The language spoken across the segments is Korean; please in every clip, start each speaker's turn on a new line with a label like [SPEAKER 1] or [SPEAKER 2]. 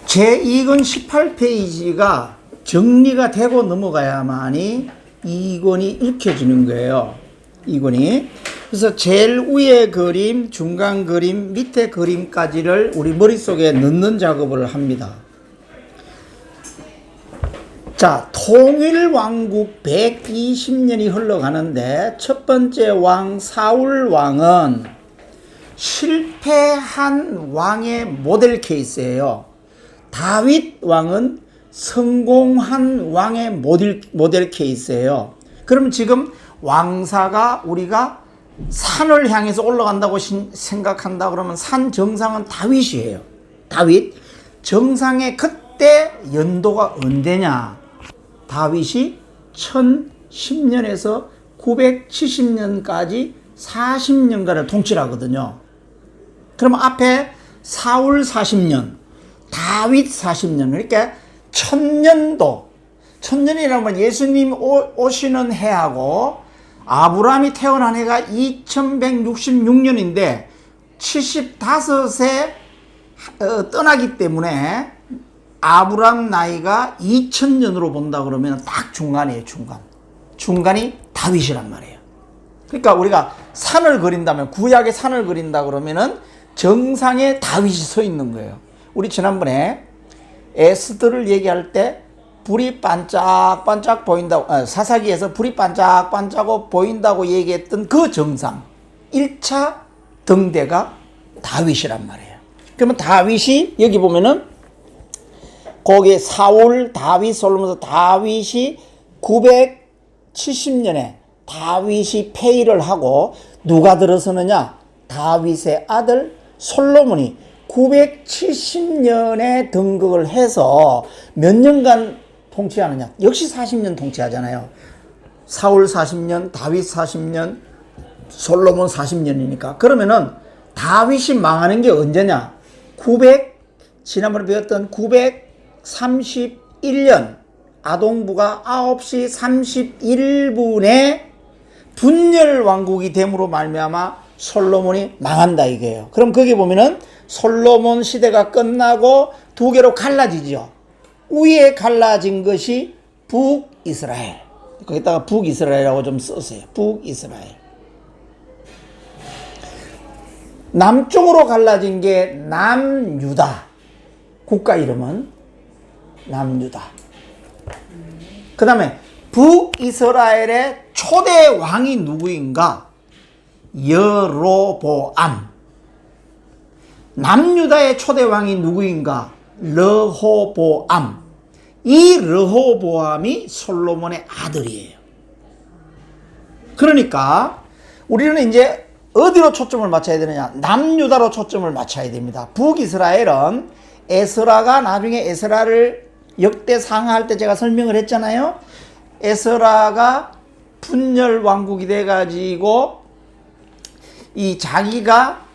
[SPEAKER 1] 제2권 18페이지가 정리가 되고 넘어가야만이 2권이 읽혀지는 거예요. 2권이. 그래서 제일 위에 그림, 중간 그림, 밑에 그림까지를 우리 머릿속에 넣는 작업을 합니다. 자, 통일왕국 120년이 흘러가는데 첫 번째 왕 사울 왕은 실패한 왕의 모델 케이스예요. 다윗 왕은 성공한 왕의 모델 케이스예요. 그럼 지금 왕사가 우리가 산을 향해서 올라간다고 생각한다 그러면 산 정상은 다윗이에요. 다윗. 정상의 그때 연도가 언제냐? 다윗이 1010년에서 970년까지 40년간을 통치를 하거든요. 그러면 앞에 사울 40년, 다윗 40년, 그러니까 1000년도, 1000년이라면 예수님 오시는 해하고 아브라함이 태어난 해가 2166년인데 75세 떠나기 때문에 아브라함 나이가 2000년으로 본다 그러면 딱 중간이에요. 중간이 다윗이란 말이에요. 그러니까 우리가 산을 그린다면, 구약의 산을 그린다 그러면은 정상에 다윗이 서 있는 거예요. 우리 지난번에 에스더를 얘기할 때 불이 반짝반짝 보인다고, 사사기에서 불이 반짝반짝 보인다고 얘기했던 그 정상 1차 등대가 다윗이란 말이에요. 그러면 다윗이 여기 보면은 거기에 사울, 다윗, 솔로몬서 다윗이 970년에 다윗이 폐위를 하고 누가 들어서느냐? 다윗의 아들 솔로몬이 970년에 등극을 해서 몇 년간 통치하느냐? 역시 40년 통치하잖아요. 사울 40년, 다윗 40년, 솔로몬 40년이니까. 그러면은 다윗이 망하는 게 언제냐? 지난번에 배웠던 931년 아동부가 9시 31분에 분열 왕국이 됨으로 말미암아 솔로몬이 망한다 이거예요. 그럼 거기 보면은 솔로몬 시대가 끝나고 두 개로 갈라지죠. 위에 갈라진 것이 북이스라엘. 거기다가 북이스라엘이라고 좀 썼어요. 북이스라엘. 남쪽으로 갈라진 게 남유다. 국가 이름은 남유다. 그 다음에 북이스라엘의 초대 왕이 누구인가? 여로보암. 남유다의 초대 왕이 누구인가? 르호보암. 이 르호보암이 솔로몬의 아들이에요. 그러니까 우리는 이제 어디로 초점을 맞춰야 되느냐? 남유다로 초점을 맞춰야 됩니다. 북이스라엘은 에스라가 나중에 에스라를 역대 상하할 때 제가 설명을 했잖아요. 에스라가 분열 왕국이 돼가지고 이 자기가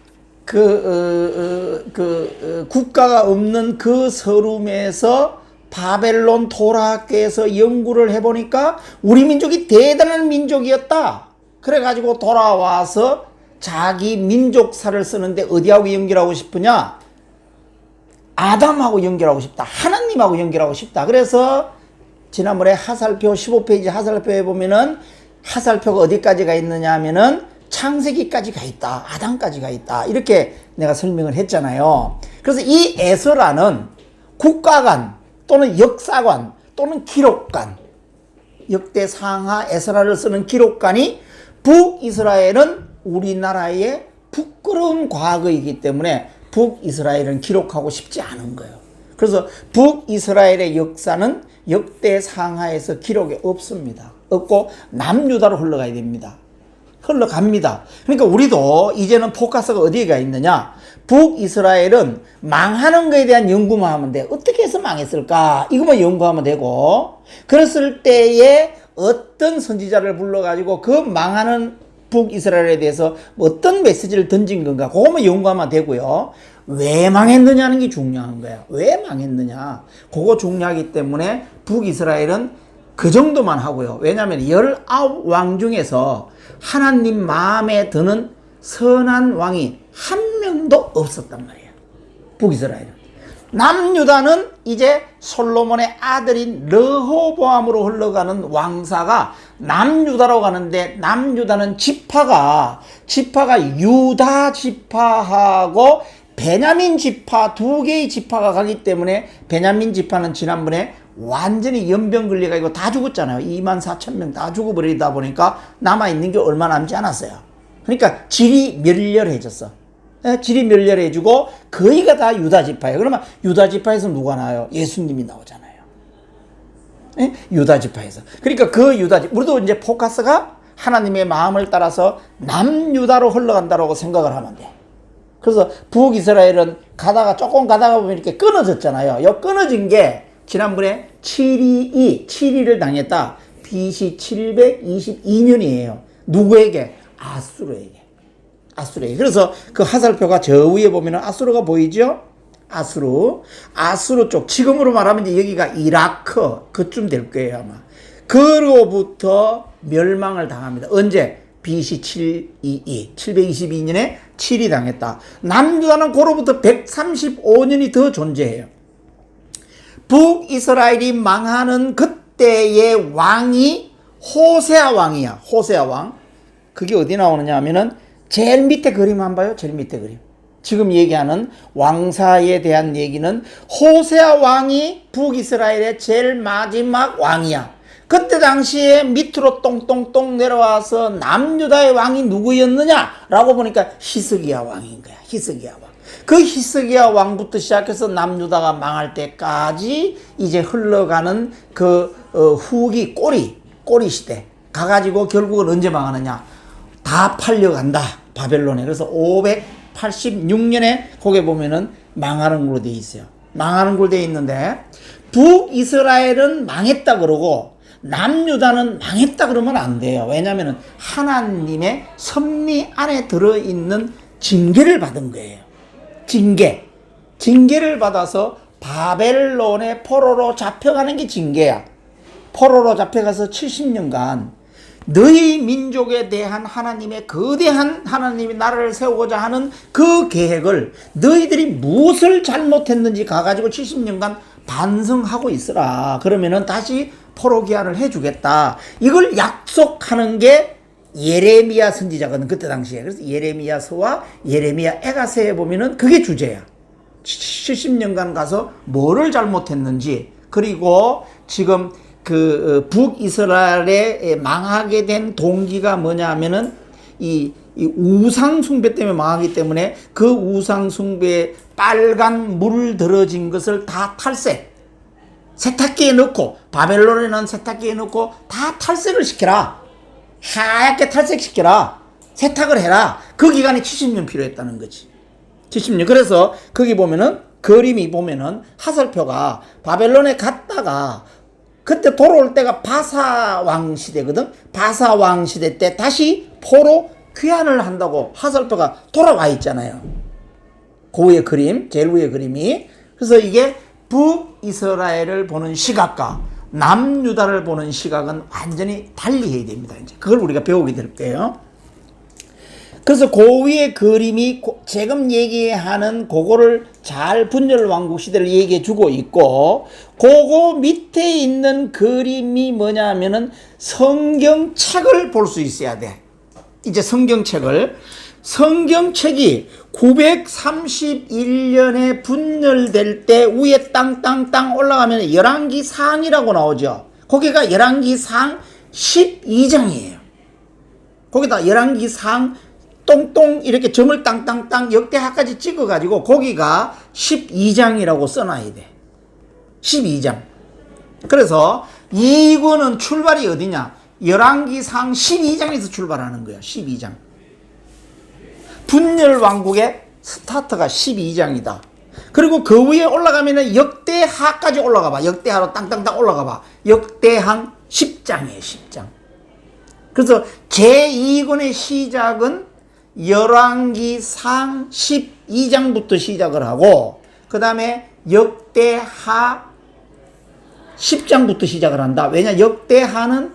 [SPEAKER 1] 국가가 없는 그 서름에서 바벨론 토라학교에서 연구를 해보니까 우리 민족이 대단한 민족이었다. 그래가지고 돌아와서 자기 민족사를 쓰는데 어디하고 연결하고 싶으냐? 아담하고 연결하고 싶다. 하나님하고 연결하고 싶다. 그래서 지난번에 하살표 15페이지 하살표에 보면은 하살표가 어디까지 가 있느냐 하면은 창세기까지 가 있다. 아담까지 가 있다. 이렇게 내가 설명을 했잖아요. 그래서 이 에스라는 국가관 또는 역사관 또는 기록관, 역대 상하 에스라를 쓰는 기록관이 북이스라엘은 우리나라의 부끄러운 과거이기 때문에 북이스라엘은 기록하고 싶지 않은 거예요. 그래서 북이스라엘의 역사는 역대 상하에서 기록이 없습니다. 없고 남유다로 흘러가야 됩니다. 흘러갑니다. 그러니까 우리도 이제는 포커스가 어디에 가 있느냐? 북이스라엘은 망하는 것에 대한 연구만 하면 돼. 어떻게 해서 망했을까? 이것만 연구하면 되고, 그랬을 때에 어떤 선지자를 불러가지고 그 망하는 북이스라엘에 대해서 어떤 메시지를 던진 건가? 그것만 연구하면 되고요. 왜 망했느냐는 게 중요한 거야. 왜 망했느냐? 그거 중요하기 때문에 북이스라엘은 그 정도만 하고요. 왜냐하면 19왕 중에서 하나님 마음에 드는 선한 왕이 한 명도 없었단 말이에요. 북이스라엘은. 남유다는 이제 솔로몬의 아들인 르호보암으로 흘러가는 왕사가 남유다로 가는데, 남유다는 지파가 유다 지파하고 베냐민 지파 두 개의 지파가 가기 때문에, 베냐민 지파는 지난번에 완전히 연병 걸려가지고 다 죽었잖아요. 24,000명 다 죽어버리다 보니까 남아있는 게 얼마 남지 않았어요. 그러니까 질이 멸렬해졌어. 질이 멸렬해지고 거의가 다 유다 지파예요. 그러면 유다 지파에서 누가 나와요? 예수님이 나오잖아요. 유다 지파에서. 그러니까 그 우리도 이제 포커스가 하나님의 마음을 따라서 남유다로 흘러간다고 생각을 하면 돼. 그래서 북이스라엘은 조금 가다가 보면 이렇게 끊어졌잖아요. 이 끊어진 게 지난번에 7위를 당했다. BC 722년이에요. 누구에게? 아수르에게. 그래서 그 화살표가 저 위에 보면 아수르가 보이죠? 아수르 쪽. 지금으로 말하면 이제 여기가 이라크 그쯤 될 거예요, 아마. 그로부터 멸망을 당합니다. 언제? BC 722년에 7이 당했다. 남유다는 그로부터 135년이 더 존재해요. 북이스라엘이 망하는 그때의 왕이 호세아 왕이야. 호세아 왕. 그게 어디 나오느냐 하면은 제일 밑에 그림 한번 봐요. 제일 밑에 그림. 지금 얘기하는 왕사에 대한 얘기는 호세아 왕이 북이스라엘의 제일 마지막 왕이야. 그때 당시에 밑으로 똥똥똥 내려와서 남유다의 왕이 누구였느냐라고 보니까 히스기야 왕인 거야. 히스기야 왕. 그 히스기야 왕부터 시작해서 남유다가 망할 때까지 이제 흘러가는 그 후기 꼬리 시대 가가지고 결국은 언제 망하느냐? 다 팔려간다. 바벨론에. 그래서 586년에 거기 보면은 망하는 걸로 돼 있어요. 망하는 걸로 돼 있는데, 북이스라엘은 망했다 그러고 남유다는 망했다 그러면 안 돼요. 왜냐면은 하나님의 섭리 안에 들어있는 징계를 받은 거예요. 징계를 받아서 바벨론의 포로로 잡혀가는 게 징계야. 포로로 잡혀가서 70년간 너희 민족에 대한 하나님의 거대한 하나님이 나라를 세우고자 하는 그 계획을 너희들이 무엇을 잘못했는지 가가지고 70년간 반성하고 있으라. 그러면은 다시 포로 귀환을 해주겠다. 이걸 약속하는 게 예레미야 선지자거든, 그때 당시에. 그래서 예레미야서와 예레미야 에가서에 보면은 그게 주제야. 70년간 가서 뭐를 잘못했는지, 그리고 지금 그 북이스라엘에 망하게 된 동기가 뭐냐 하면은 이 우상숭배 때문에 망하기 때문에 그 우상숭배에 빨간 물 들어진 것을 다 세탁기에 넣고, 바벨론에는 세탁기에 넣고 다 탈색을 시켜라. 하얗게 탈색시켜라. 세탁을 해라. 그 기간이 70년 필요했다는 거지. 70년. 그래서 거기 보면은 그림이 보면은 화살표가 바벨론에 갔다가 그때 돌아올 때가 바사왕 시대거든. 바사왕 시대 때 다시 포로 귀환을 한다고 화살표가 돌아와 있잖아요. 그 위에 그림, 제일 위에 그림이. 그래서 이게 북이스라엘을 보는 시각과 남유다를 보는 시각은 완전히 달리 해야 됩니다. 이제 그걸 우리가 배우게 될 거예요. 그래서 그 위에 그림이 지금 얘기하는 그거를 잘 분열왕국 시대를 얘기해 주고 있고, 그거 밑에 있는 그림이 뭐냐 하면은 성경책을 볼 수 있어야 돼. 이제 성경책이 931년에 분열될 때 위에 땅땅땅 올라가면 열왕기상이라고 나오죠. 거기가 열왕기상 12장이에요. 거기다 열왕기상 똥똥 이렇게 점을 땅땅땅 역대하까지 찍어가지고 거기가 12장이라고 써놔야 돼. 12장. 그래서 이거는 출발이 어디냐? 열왕기상 12장에서 출발하는 거야. 12장. 분열왕국의 스타트가 12장이다. 그리고 그 위에 올라가면은 역대하까지 올라가봐. 역대하로 땅땅땅 올라가봐. 역대항 10장이에요. 10장. 그래서 제2권의 시작은 열왕기상 12장부터 시작을 하고, 그 다음에 역대하 10장부터 시작을 한다. 왜냐? 역대하는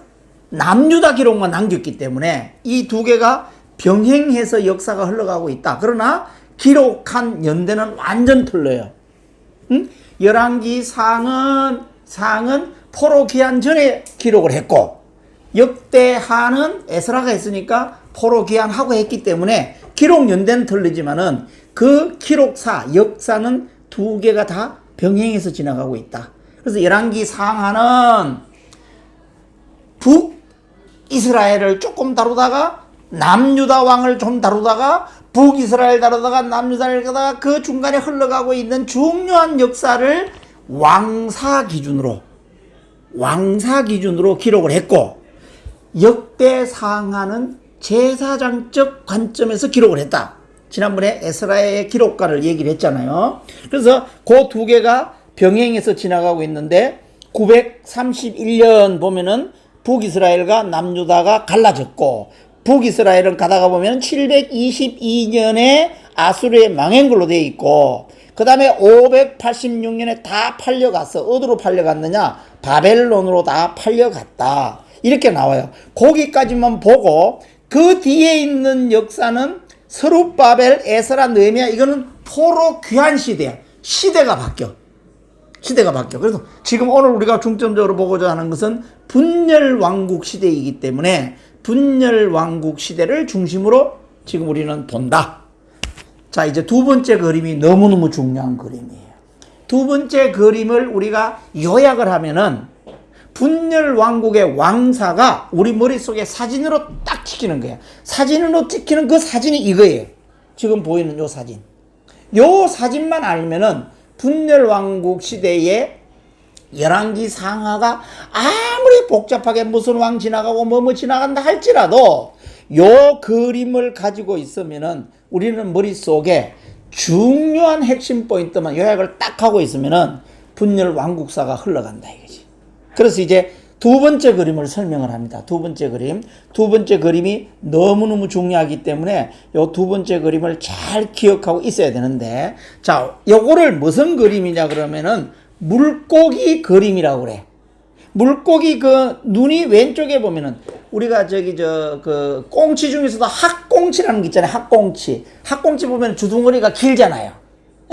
[SPEAKER 1] 남유다 기록만 남겼기 때문에 이 두 개가 병행해서 역사가 흘러가고 있다. 그러나 기록한 연대는 완전 틀려요. 열왕기 상은 포로 귀환 전에 기록을 했고, 역대하는 에스라가 했으니까 포로 귀환하고 했기 때문에 기록 연대는 틀리지만은 그 기록사, 역사는 두 개가 다 병행해서 지나가고 있다. 그래서 열왕기 상하는 북이스라엘을 조금 다루다가 남유다 왕을 좀 다루다가 북이스라엘 다루다가 남유다를 다루다가 그 중간에 흘러가고 있는 중요한 역사를 왕사 기준으로 기록을 했고, 역대상하는 제사장적 관점에서 기록을 했다. 지난번에 에스라의 기록가를 얘기를 했잖아요. 그래서 그 두 개가 병행해서 지나가고 있는데 931년 보면은 북이스라엘과 남유다가 갈라졌고, 북이스라엘은 가다가 보면 722년에 아수르에 망한 걸로 되어 있고, 그 다음에 586년에 다 팔려갔어. 어디로 팔려갔느냐? 바벨론으로 다 팔려갔다. 이렇게 나와요. 거기까지만 보고 그 뒤에 있는 역사는 스룹바벨, 에스라, 느헤미야, 이거는 포로 귀환 시대야. 시대가 바뀌어. 그래서 지금 오늘 우리가 중점적으로 보고자 하는 것은 분열 왕국 시대이기 때문에 분열 왕국 시대를 중심으로 지금 우리는 본다. 자, 이제 두 번째 그림이 너무너무 중요한 그림이에요. 두 번째 그림을 우리가 요약을 하면은 분열 왕국의 왕사가 우리 머릿속에 사진으로 딱 찍히는 거예요. 사진으로 찍히는 그 사진이 이거예요. 지금 보이는 요 사진. 요 사진만 알면은 분열 왕국 시대의 열왕기 상하가 아무리 복잡하게 무슨 왕 지나가고 뭐 지나간다 할지라도 요 그림을 가지고 있으면은 우리는 머릿속에 중요한 핵심 포인트만 요약을 딱 하고 있으면은 분열 왕국사가 흘러간다 이거지. 그래서 이제 두 번째 그림을 설명을 합니다. 두 번째 그림이 너무너무 중요하기 때문에 요 두 번째 그림을 잘 기억하고 있어야 되는데, 자, 요거를 무슨 그림이냐 그러면은 물고기 그림이라고 그래. 물고기 그 눈이 왼쪽에 보면은 우리가 그 꽁치 중에서도 학꽁치라는 게 있잖아요. 학꽁치 보면 주둥거리가 길잖아요.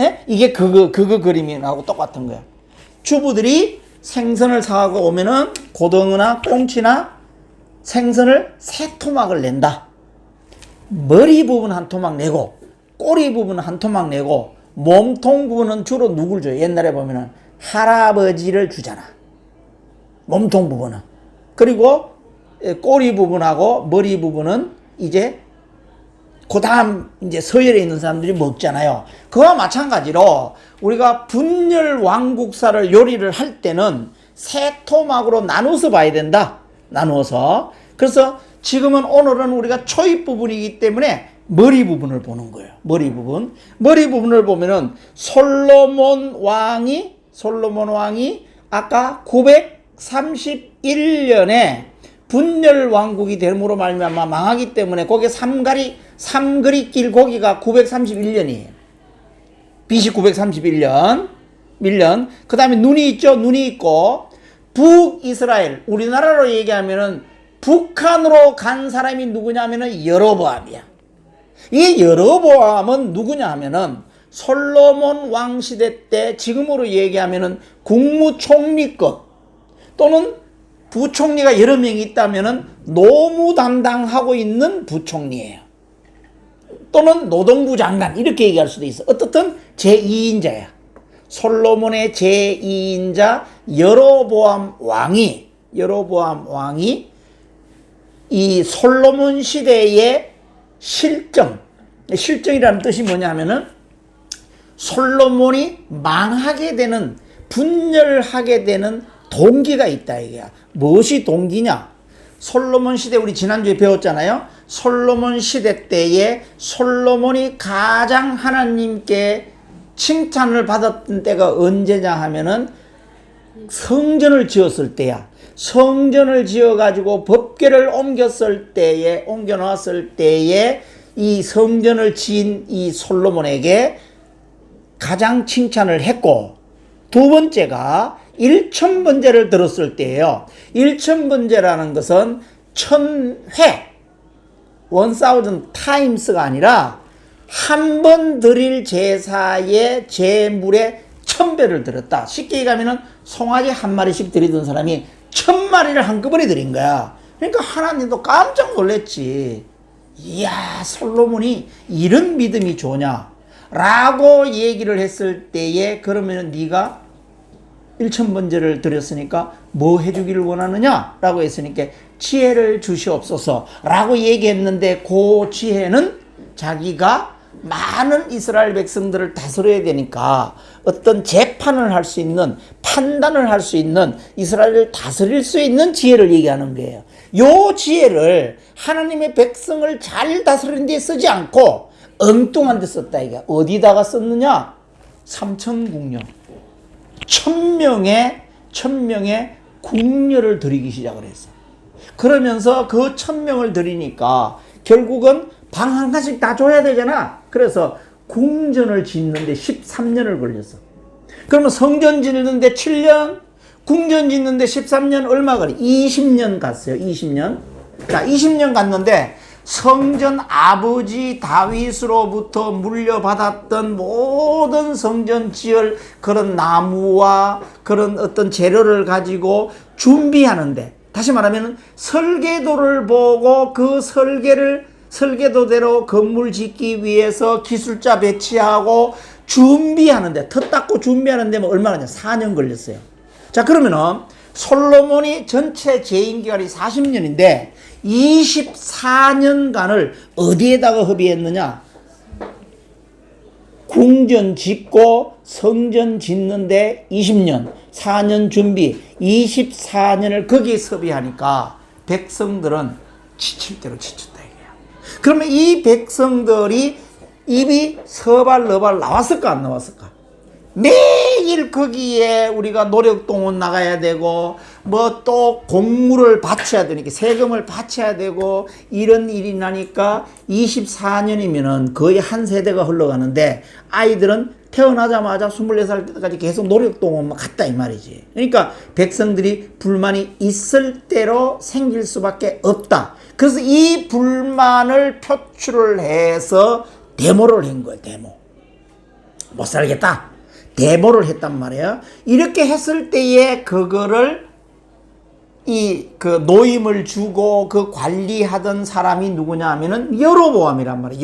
[SPEAKER 1] 예? 이게 그거 그림하고 똑같은 거야. 주부들이 생선을 사가고 오면은 고등어나 꽁치나 생선을 세 토막을 낸다. 머리 부분 한 토막 내고, 꼬리 부분 한 토막 내고, 몸통 부분은 주로 누굴 줘요? 옛날에 보면은 할아버지를 주잖아. 몸통 부분은. 그리고 꼬리 부분하고 머리 부분은 이제 그 다음 이제 서열에 있는 사람들이 먹잖아요. 그와 마찬가지로 우리가 분열 왕국사를 요리를 할 때는 세 토막으로 나눠서 봐야 된다. 나누어서. 그래서 지금은 오늘은 우리가 초입 부분이기 때문에 머리 부분을 보는 거예요. 머리 부분을 보면은 솔로몬 왕이 아까 931년에 분열 왕국이 됨으로 말미암아 망하기 때문에 거기에 삼거리 길 거기가 931년이에요. BC 931년. 그 다음에 눈이 있죠. 눈이 있고, 북이스라엘, 우리나라로 얘기하면은 북한으로 간 사람이 누구냐면은 여로보암이야. 이 여로보암은 누구냐 하면은 솔로몬 왕 시대 때 지금으로 얘기하면은 국무총리급 또는 부총리가 여러 명이 있다면은 노무 담당하고 있는 부총리예요. 또는 노동부 장관 이렇게 얘기할 수도 있어. 어떻든 제2인자야. 솔로몬의 제2인자 여로보암 왕이 이 솔로몬 시대의 실정이라는 뜻이 뭐냐 하면은 솔로몬이 망하게 되는, 분열하게 되는 동기가 있다 이게야. 무엇이 동기냐? 솔로몬 시대 우리 지난주에 배웠잖아요. 솔로몬 시대 때에 솔로몬이 가장 하나님께 칭찬을 받았던 때가 언제냐 하면은 성전을 지었을 때야. 성전을 지어가지고 법궤를 옮겨놨을 때에 이 성전을 지은 이 솔로몬에게 가장 칭찬을 했고, 두 번째가 일천번제를 들었을 때예요. 일천번제라는 것은 1000회, 1000 times가 아니라 한 번 드릴 제사의 제물의 1000배를 드렸다. 쉽게 얘기하면은 송아지 한 마리씩 드리던 사람이 1000마리를 한꺼번에 드린 거야. 그러니까 하나님도 깜짝 놀랬지. 이야, 솔로몬이 이런 믿음이 좋냐? 라고 얘기를 했을 때에, 그러면 네가 1000번제를 드렸으니까 뭐 해주기를 원하느냐? 라고 했으니까 지혜를 주시옵소서 라고 얘기했는데, 그 지혜는 자기가 많은 이스라엘 백성들을 다스려야 되니까 어떤 재판을 할 수 있는, 판단을 할 수 있는, 이스라엘을 다스릴 수 있는 지혜를 얘기하는 거예요. 요 지혜를 하나님의 백성을 잘 다스리는 데 쓰지 않고 엉뚱한 데 썼다 이게. 어디다가 썼느냐? 삼천궁녀. 1000명의 궁녀를 드리기 시작을 했어. 그러면서 그 1000명을 드리니까 결국은 방 한 칸씩 다 줘야 되잖아. 그래서 궁전을 짓는데 13년을 걸렸어. 그러면 성전 짓는데 7년, 궁전 짓는데 13년, 얼마 걸려? 20년 갔어요. 20년. 자, 20년 갔는데 성전 아버지 다윗으로부터 물려받았던 모든 성전 지을 그런 나무와 그런 어떤 재료를 가지고 준비하는데, 다시 말하면 설계도를 보고 그 설계도대로 건물 짓기 위해서 기술자 배치하고 준비하는데, 터 닦고 준비하는데 뭐 얼마나 4년 걸렸어요. 자, 그러면은 솔로몬이 전체 재임 기간이 40년인데 24년간을 어디에다가 허비했느냐? 궁전 짓고 성전 짓는데 20년, 4년 준비, 24년을 거기에 섭비하니까 백성들은 지칠 대로 지쳤다 이거야. 그러면 이 백성들이 입이 서발너발 나왔을까 안 나왔을까? 매일 거기에 우리가 노력동원 나가야 되고 뭐 또 공물을 바쳐야 되니까 세금을 바쳐야 되고 이런 일이 나니까 24년이면은 거의 한 세대가 흘러가는데 아이들은 태어나자마자 24살 때까지 계속 노력동원만 갔다 이 말이지. 그러니까 백성들이 불만이 있을 대로 생길 수밖에 없다. 그래서 이 불만을 표출을 해서 데모를 한 거예요. 데모. 못 살겠다. 데모를 했단 말이에요. 이렇게 했을 때에 그거를 그 노임을 주고 그 관리하던 사람이 누구냐 하면은 여로보암이란 말이에요.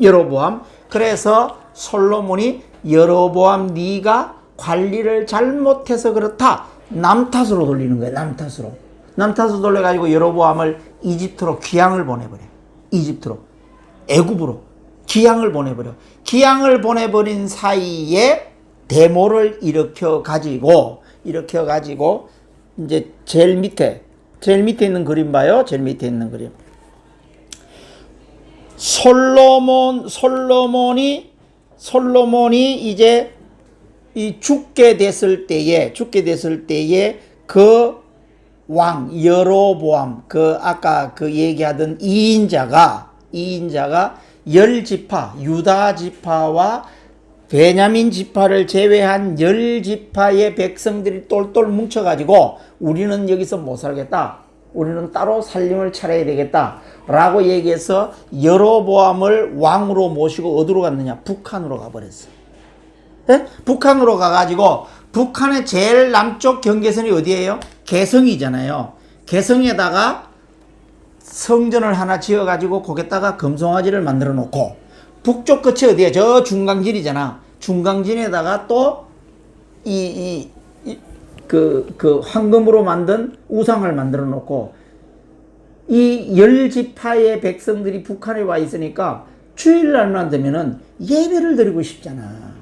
[SPEAKER 1] 여로보암. 그래서 솔로몬이 여로보암 네가 관리를 잘못해서 그렇다. 남 탓으로 돌리는 거예요. 남 탓으로 돌려가지고 여로보암을 이집트로 귀향을 보내버려. 애굽으로 귀향을 보내버린 사이에 데모를 일으켜가지고 이제 제일 밑에 있는 그림 봐요. 제일 밑에 있는 그림. 솔로몬이 이제 이 죽게 됐을 때에 그 왕 여로보암, 그 아까 그 얘기하던 2인자가 10지파, 유다 지파와 베냐민 지파를 제외한 10지파의 백성들이 똘똘 뭉쳐가지고 우리는 여기서 못 살겠다. 우리는 따로 살림을 차려야 되겠다. 라고 얘기해서 여로보암을 왕으로 모시고 어디로 갔느냐? 북한으로 가버렸어. 네? 북한으로 가가지고 북한의 제일 남쪽 경계선이 어디예요? 개성이잖아요. 개성에다가 성전을 하나 지어가지고 거기다가 금송아지를 만들어 놓고, 북쪽 끝이 어디야? 저 중강진이잖아. 중강진에다가 또 그 황금으로 만든 우상을 만들어 놓고, 이 10지파의 백성들이 북한에 와 있으니까 주일날만 되면은 예배를 드리고 싶잖아.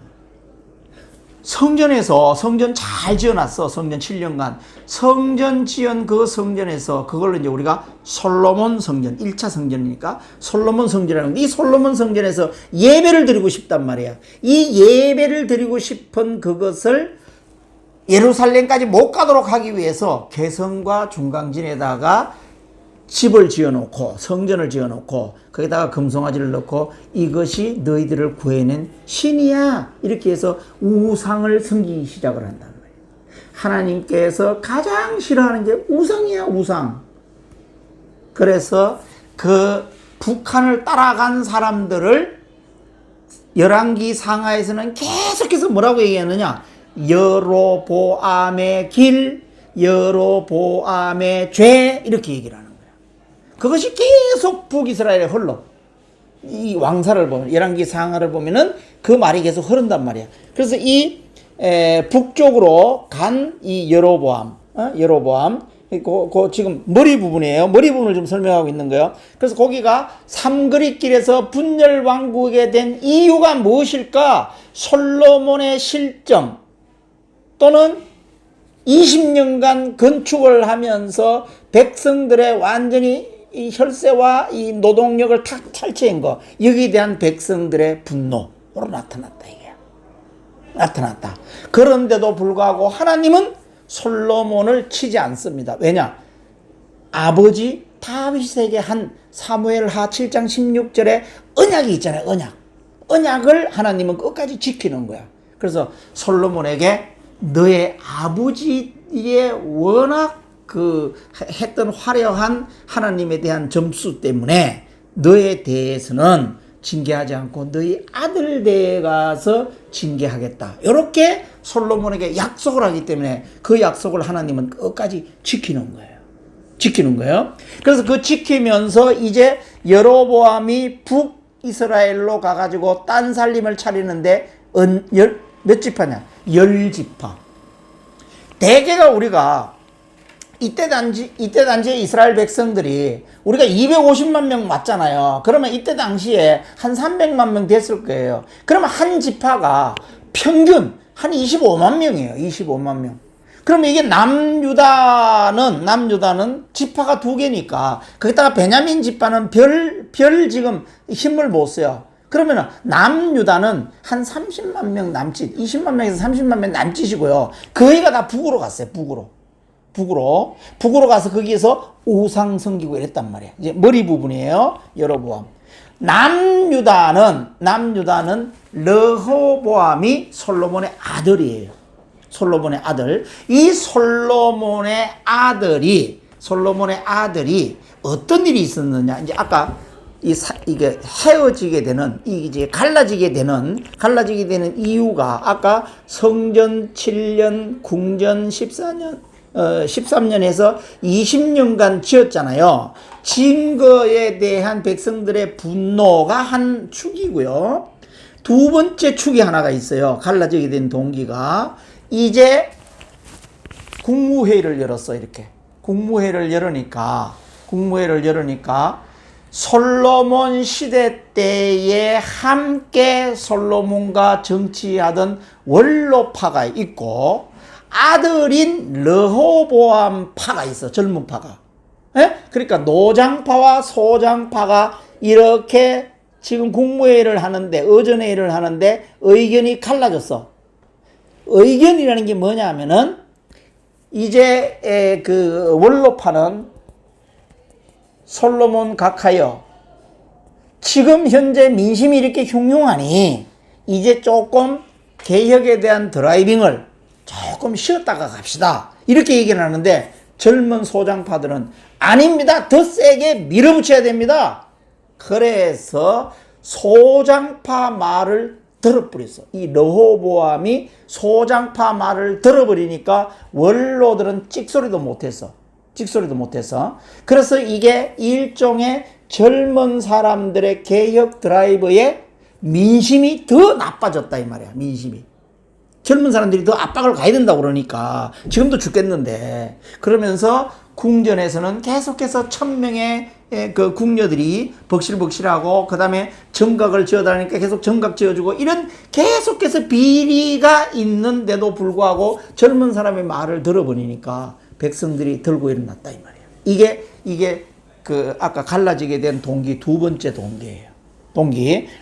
[SPEAKER 1] 성전 잘 지어놨어. 성전 7년간. 성전 지은 그 성전에서 그걸로 이제 우리가 솔로몬 성전, 1차 성전이니까 솔로몬 성전이라는 건데, 이 솔로몬 성전에서 예배를 드리고 싶단 말이야. 이 예배를 드리고 싶은 그것을 예루살렘까지 못 가도록 하기 위해서 개성과 중강진에다가 집을 지어놓고 성전을 지어놓고 거기다가 금송아지를 넣고 이것이 너희들을 구해낸 신이야, 이렇게 해서 우상을 섬기기 시작을 한다는 거예요. 하나님께서 가장 싫어하는 게 우상이야, 우상. 그래서 그 북한을 따라간 사람들을 열왕기 상하에서는 계속해서 뭐라고 얘기하느냐? 여로보암의 길, 여로보암의 죄, 이렇게 얘기를 하는 거야. 그것이 계속 북이스라엘에 흘러. 이 왕사를 보면, 열왕기 상하를 보면은 그 말이 계속 흐른단 말이야. 그래서 이 북쪽으로 간 이 여로보암, 그 지금 머리 부분이에요. 머리 부분을 좀 설명하고 있는 거예요. 그래서 거기가 삼그릿길에서 분열 왕국에 된 이유가 무엇일까? 솔로몬의 실정 또는 20년간 건축을 하면서 백성들의 완전히 이 혈세와 이 노동력을 탁 탈취한 거, 여기에 대한 백성들의 분노로 나타났다 이게. 나타났다. 그런데도 불구하고 하나님은 솔로몬을 치지 않습니다. 왜냐? 아버지 다윗에게 한 사무엘하 7장 16절에 언약이 있잖아요. 언약을 하나님은 끝까지 지키는 거야. 그래서 솔로몬에게 너의 아버지의 워낙 했던 화려한 하나님에 대한 점수 때문에 너에 대해서는 징계하지 않고 너희 아들 대에 가서 징계하겠다. 이렇게 솔로몬에게 약속을 하기 때문에 그 약속을 하나님은 끝까지 지키는 거예요. 그래서 그 지키면서 이제 여로보암이 북이스라엘로 가가지고 딴 살림을 차리는데 몇 지파냐? 10지파. 대개가 우리가 이때 당시에 이스라엘 백성들이 우리가 250만 명 맞잖아요. 그러면 이때 당시에 한 300만 명 됐을 거예요. 그러면 한 지파가 평균 한 25만 명이에요. 25만 명. 그러면 이게 남유다는 지파가 2개니까 거기다가 베냐민 지파는 별 지금 힘을 못 써요. 그러면 남유다는 한 30만 명 남짓, 20만 명에서 30만 명 남짓이고요. 거기가 다 북으로 갔어요. 북으로 가서 거기에서 우상 섬기고 이랬단 말이에요. 이제 머리 부분이에요. 여로보암. 남유다는 르호보암이 솔로몬의 아들이에요. 솔로몬의 아들. 이 솔로몬의 아들이 어떤 일이 있었느냐? 이제 아까 이게 헤어지게 되는, 이제 갈라지게 되는 이유가 아까 성전 7년, 궁전 13년에서 20년간 지었잖아요. 지은 거에 대한 백성들의 분노가 한 축이고요. 두 번째 축이 하나가 있어요. 갈라지게 된 동기가 이제 국무회의를 열었어. 이렇게 국무회의를 열으니까 솔로몬 시대 때에 함께 솔로몬과 정치하던 원로파가 있고 아들인 르호보암 파가 있어. 젊은 파가. 그러니까 노장파와 소장파가 이렇게 지금 국무회의를 하는데, 의전회의를 하는데 의견이 갈라졌어. 의견이라는 게 뭐냐 하면은 이제 그 원로파는 솔로몬 각하여 지금 현재 민심이 이렇게 흉흉하니 이제 조금 개혁에 대한 드라이빙을 조금 쉬었다가 갑시다. 이렇게 얘기를 하는데 젊은 소장파들은 아닙니다. 더 세게 밀어붙여야 됩니다. 그래서 소장파 말을 들어버렸어. 이 르호보암이 소장파 말을 들어버리니까 원로들은 찍소리도 못했어. 그래서 이게 일종의 젊은 사람들의 개혁 드라이브에 민심이 더 나빠졌다 이 말이야. 민심이. 젊은 사람들이 더 압박을 가야 된다고 그러니까 지금도 죽겠는데, 그러면서 궁전에서는 계속해서 1000명의 그 궁녀들이 벅실벅실하고 그 다음에 정각을 지어달라니까 계속 정각 지어주고 이런 계속해서 비리가 있는데도 불구하고 젊은 사람의 말을 들어버리니까 백성들이 들고 일어났다 이 말이에요. 이게 그 아까 갈라지게 된 동기, 두 번째 동기예요.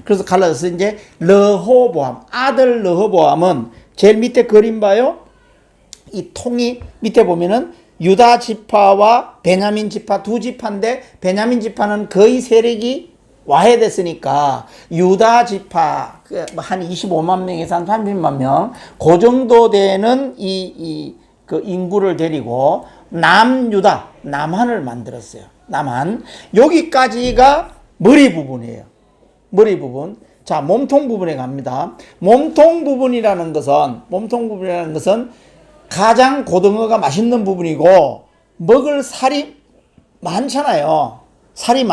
[SPEAKER 1] 그래서 갈라져서 이제 르호보암, 아들 르호보암은 제일 밑에 그림 봐요. 이 통이 밑에 보면은 유다 지파와 베냐민 지파 두 지파인데, 베냐민 지파는 거의 세력이 와해됐으니까 유다 지파 한 25만 명에서 한 30만 명, 그 정도 되는 그 인구를 데리고 남유다, 남한을 만들었어요. 남한. 여기까지가 머리 부분이에요. 머리 부분. 자, 몸통 부분에 갑니다. 몸통 부분이라는 것은 가장 고등어가 맛있는 부분이고, 먹을 살이 많잖아요. 살이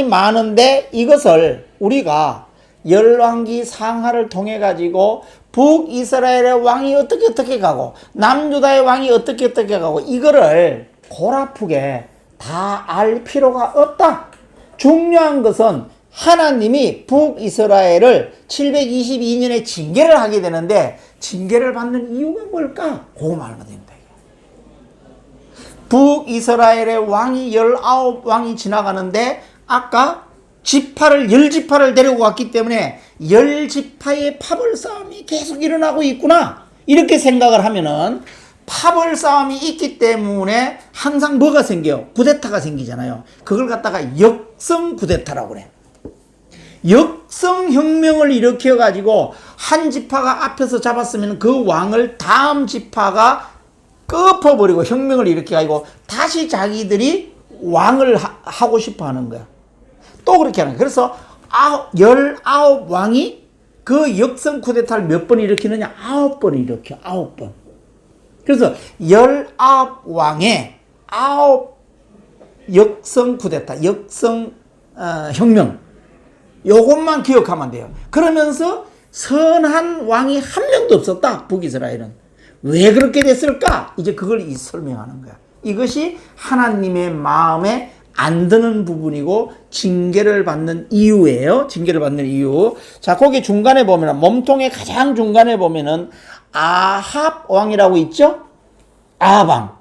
[SPEAKER 1] 많은데 이것을 우리가 열왕기 상하를 통해 가지고 북이스라엘의 왕이 어떻게 가고 남유다의 왕이 어떻게 가고 이거를 골아프게 다 알 필요가 없다. 중요한 것은 하나님이 북이스라엘을 722년에 징계를 하게 되는데 징계를 받는 이유가 뭘까? 그거 알면 됩니다. 북이스라엘의 왕이 19왕이 지나가는데 아까 지파를 데리고 왔기 때문에 10지파의 파벌 싸움이 계속 일어나고 있구나. 이렇게 생각을 하면은 파벌 싸움이 있기 때문에 항상 뭐가 생겨요? 쿠데타가 생기잖아요. 그걸 갖다가 역성 쿠데타라고 그래. 역성 혁명을 일으켜 가지고 한 지파가 앞에서 잡았으면 그 왕을 다음 지파가 끄어버리고 혁명을 일으켜가지고 다시 자기들이 왕을 하고 싶어 하는 거야. 또 그렇게 하는 거야. 그래서 19왕이 그 역성 쿠데타를 몇 번 일으키느냐? 9번 일으켜. 9번. 그래서 19왕의 9 역성 쿠데타, 역성 혁명. 요것만 기억하면 돼요. 그러면서 선한 왕이 한 명도 없었다. 북이스라엘은. 왜 그렇게 됐을까? 이제 그걸 설명하는 거야. 이것이 하나님의 마음에 안 드는 부분이고 징계를 받는 이유예요. 징계를 받는 이유. 자, 거기 중간에 보면은 몸통의 가장 중간에 보면은 아합 왕이라고 있죠? 아합 왕.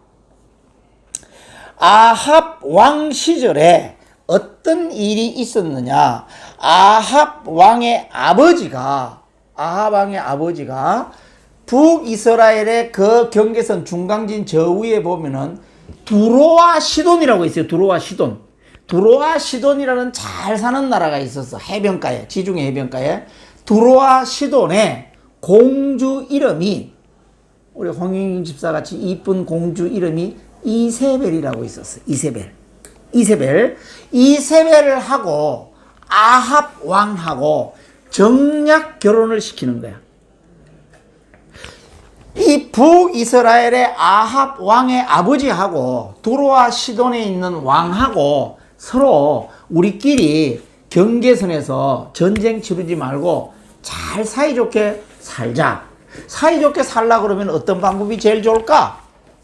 [SPEAKER 1] 아합 왕 시절에 어떤 일이 있었느냐? 아합 왕의 아버지가 북이스라엘의 그 경계선 중간진 저 위에 보면은 두로와 시돈이라고 있어요. 두로와 시돈이라는 잘 사는 나라가 있었어. 해변가에, 지중해 해변가에. 두로와 시돈의 공주 이름이, 우리 홍영인 집사 같이 이쁜 공주 이름이 이세벨이라고 있었어. 이세벨을 하고 아합 왕하고 정략 결혼을 시키는 거야. 이 북이스라엘의 아합 왕의 아버지하고 두로와 시돈에 있는 왕하고 서로 우리끼리 경계선에서 전쟁 치르지 말고 잘 사이좋게 살자. 사이좋게 살려고 그러면 어떤 방법이 제일 좋을까?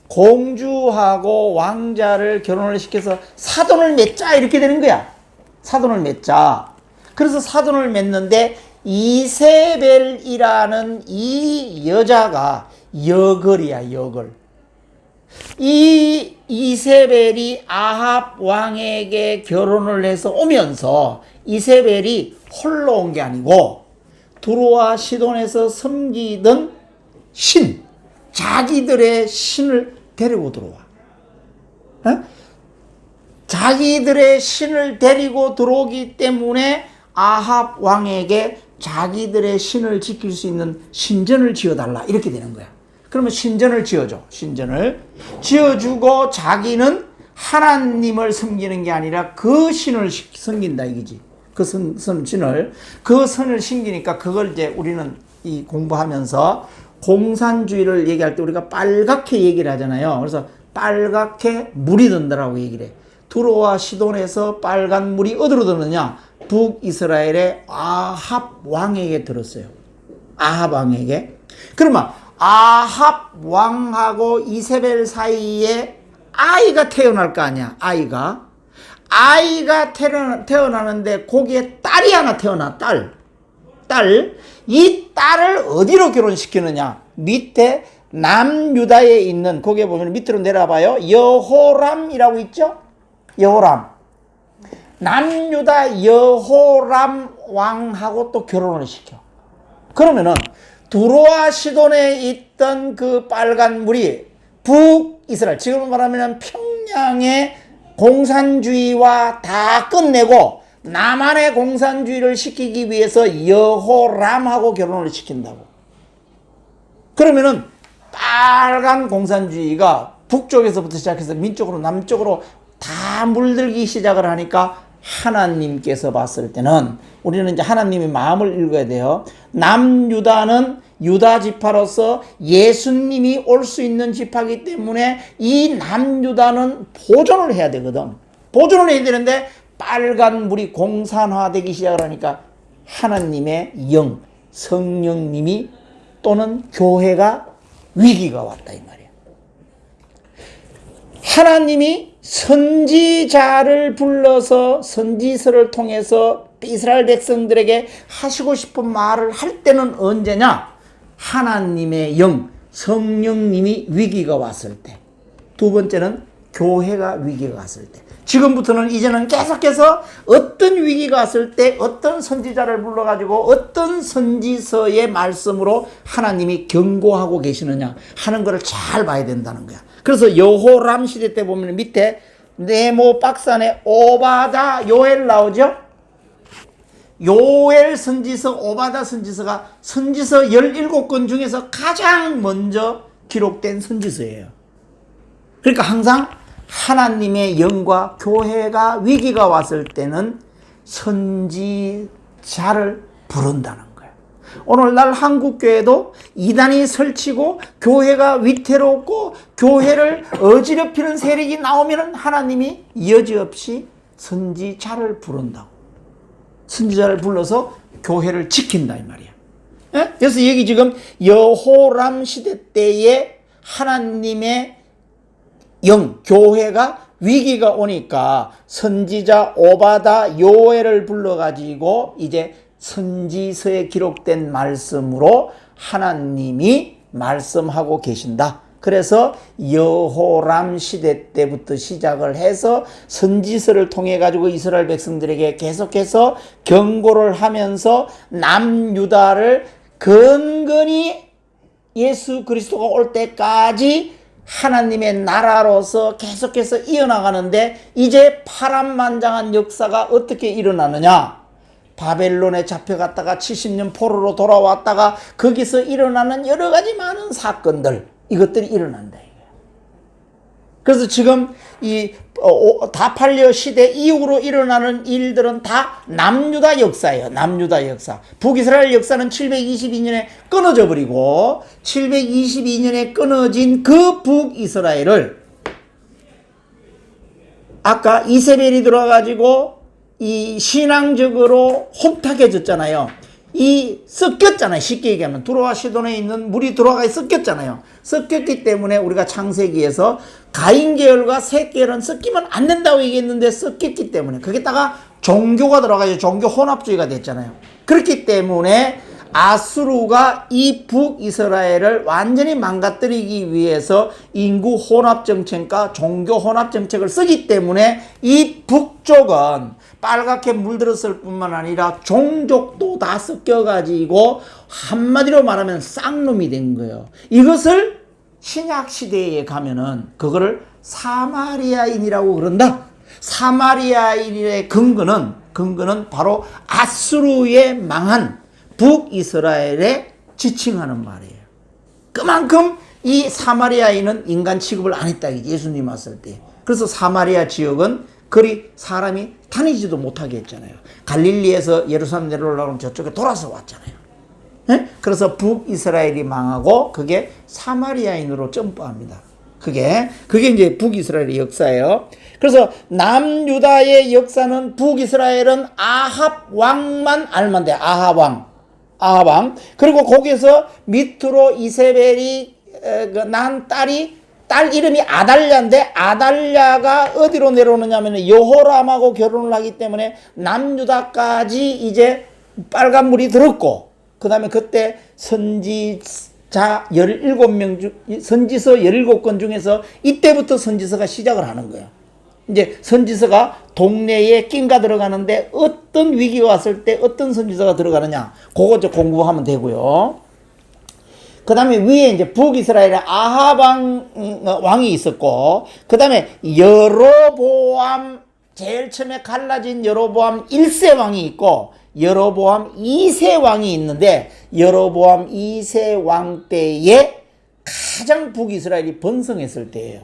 [SPEAKER 1] 공주하고 왕자를 결혼을 시켜서 사돈을 맺자 이렇게 되는 거야. 사돈을 맺자. 그래서 사돈을 맺는데 이세벨이라는 이 여자가 여걸이야, 여걸. 이 이세벨이 아합 왕에게 결혼을 해서 오면서 이세벨이 홀로 온 게 아니고 두로와 시돈에서 섬기던 자기들의 신을 데리고 들어와. 자기들의 신을 데리고 들어오기 때문에 아합 왕에게 자기들의 신을 지킬 수 있는 신전을 지어달라 이렇게 되는 거야. 그러면 신전을 지어줘. 신전을 지어주고 자기는 하나님을 섬기는 게 아니라 그 신을 섬긴다 이거지. 그 신을 섬기니까 그걸 이제 우리는 이 공부하면서 공산주의를 얘기할 때 우리가 빨갛게 얘기를 하잖아요. 그래서 빨갛게 물이 든다라고 얘기를 해. 두로와 시돈에서 빨간 물이 어디로 드느냐? 북이스라엘의 아합 왕에게 들었어요. 아합 왕에게. 그러면 아합 왕하고 이세벨 사이에 아이가 태어날 거 아니야. 아이가 태어나는데 거기에 딸이 하나 태어나. 이 딸을 어디로 결혼시키느냐? 밑에 남유다에 있는, 거기에 보면 밑으로 내려봐요. 여호람이라고 있죠? 여호람. 남유다 여호람 왕하고 또 결혼을 시켜. 그러면은 두로와 시돈에 있던 그 빨간 물이 북이스라엘, 지금 말하면 평양의 공산주의와 다 끝내고 남한의 공산주의를 시키기 위해서 여호람하고 결혼을 시킨다고. 그러면은 빨간 공산주의가 북쪽에서부터 시작해서 민쪽으로 남쪽으로 다 물들기 시작을 하니까 하나님께서 봤을 때는 우리는 이제 하나님의 마음을 읽어야 돼요. 남유다는 유다 지파로서 예수님이 올 수 있는 지파이기 때문에 이 남유다는 보존을 해야 되거든. 보존을 해야 되는데 빨간 물이 공산화되기 시작을 하니까 하나님의 영, 성령님이 또는 교회가 위기가 왔다 이 말이야. 하나님이 선지자를 불러서 선지서를 통해서 이스라엘 백성들에게 하시고 싶은 말을 할 때는 언제냐? 하나님의 영, 성령님이 위기가 왔을 때. 두 번째는 교회가 위기가 왔을 때. 지금부터는 이제는 계속해서 어떤 위기가 왔을 때 어떤 선지자를 불러가지고 어떤 선지서의 말씀으로 하나님이 경고하고 계시느냐 하는 것을 잘 봐야 된다는 거야. 그래서 여호람 시대 때 보면 밑에 네모 박스 안에 오바다 요엘 나오죠? 요엘 선지서, 오바다 선지서가 선지서 17권 중에서 가장 먼저 기록된 선지서예요. 그러니까 항상 하나님의 영과 교회가 위기가 왔을 때는 선지자를 부른다는 거예요. 오늘날 한국교회도 이단이 설치고 교회가 위태롭고 교회를 어지럽히는 세력이 나오면 하나님이 여지없이 선지자를 부른다고. 선지자를 불러서 교회를 지킨다 이 말이야. 예? 그래서 여기 지금 여호람 시대 때에 하나님의 영, 교회가 위기가 오니까 선지자 오바다 요엘을 불러가지고 이제 선지서에 기록된 말씀으로 하나님이 말씀하고 계신다. 그래서 여호람 시대 때부터 시작을 해서 선지서를 통해 가지고 이스라엘 백성들에게 계속해서 경고를 하면서 남유다를 근근히 예수 그리스도가 올 때까지 하나님의 나라로서 계속해서 이어나가는데 이제 파란만장한 역사가 어떻게 일어나느냐? 바벨론에 잡혀갔다가 70년 포로로 돌아왔다가 거기서 일어나는 여러 가지 많은 사건들, 이것들이 일어난다. 그래서 지금 이 다팔려 시대 이후로 일어나는 일들은 다 남유다 역사예요. 남유다 역사. 북이스라엘 역사는 722년에 끊어져 버리고 722년에 끊어진 그 북이스라엘을 아까 이세벨이 들어와가지고 이 신앙적으로 혼탁해졌잖아요. 이 섞였잖아요. 쉽게 얘기하면 두로와 시돈에 있는 물이 들어가 섞였잖아요. 섞였기 때문에 우리가 창세기에서 가인 계열과 셋 계열은 섞이면 안 된다고 얘기했는데 섞였기 때문에 거기다가 종교가 들어가서 종교 혼합주의가 됐잖아요. 그렇기 때문에 아수르가 이 북이스라엘을 완전히 망가뜨리기 위해서 인구 혼합 정책과 종교 혼합 정책을 쓰기 때문에 이 북쪽은 빨갛게 물들었을 뿐만 아니라 종족도 다 섞여가지고 한마디로 말하면 쌍놈이 된 거예요. 이것을 신약 시대에 가면은 그거를 사마리아인이라고 그런다. 사마리아인의 근거는 바로 아수르의 망한 북이스라엘에 지칭하는 말이에요. 그만큼 이 사마리아인은 인간 취급을 안 했다. 예수님 왔을 때. 그래서 사마리아 지역은 그리 사람이 다니지도 못하게 했잖아요. 갈릴리에서 예루살렘 내려오려면 저쪽에 돌아서 왔잖아요. 네? 그래서 북이스라엘이 망하고 그게 사마리아인으로 점프합니다. 그게 이제 북이스라엘의 역사예요. 그래서 남유다의 역사는 북이스라엘은 아합 왕만 알면 돼. 아합 왕. 그리고 거기서 밑으로 이세벨이 난 딸 이름이 아달랴인데 아달랴가 어디로 내려오느냐면 여호람하고 결혼을 하기 때문에 남유다까지 이제 빨간물이 들었고 그 다음에 그때 선지자 17명 선지서 17권 중에서 이때부터 선지서가 시작을 하는 거예요. 이제 선지서가 동네에 낀가 들어가는데 어떤 위기가 왔을 때 어떤 선지서가 들어가느냐 그거 이제 공부하면 되고요. 그 다음에 위에 이제 북이스라엘의 아합 왕이 있었고 그 다음에 여로보암 제일 처음에 갈라진 여로보암 1세 왕이 있고 여로보암 2세 왕이 있는데 여로보암 2세 왕 때에 가장 북이스라엘이 번성했을 때예요.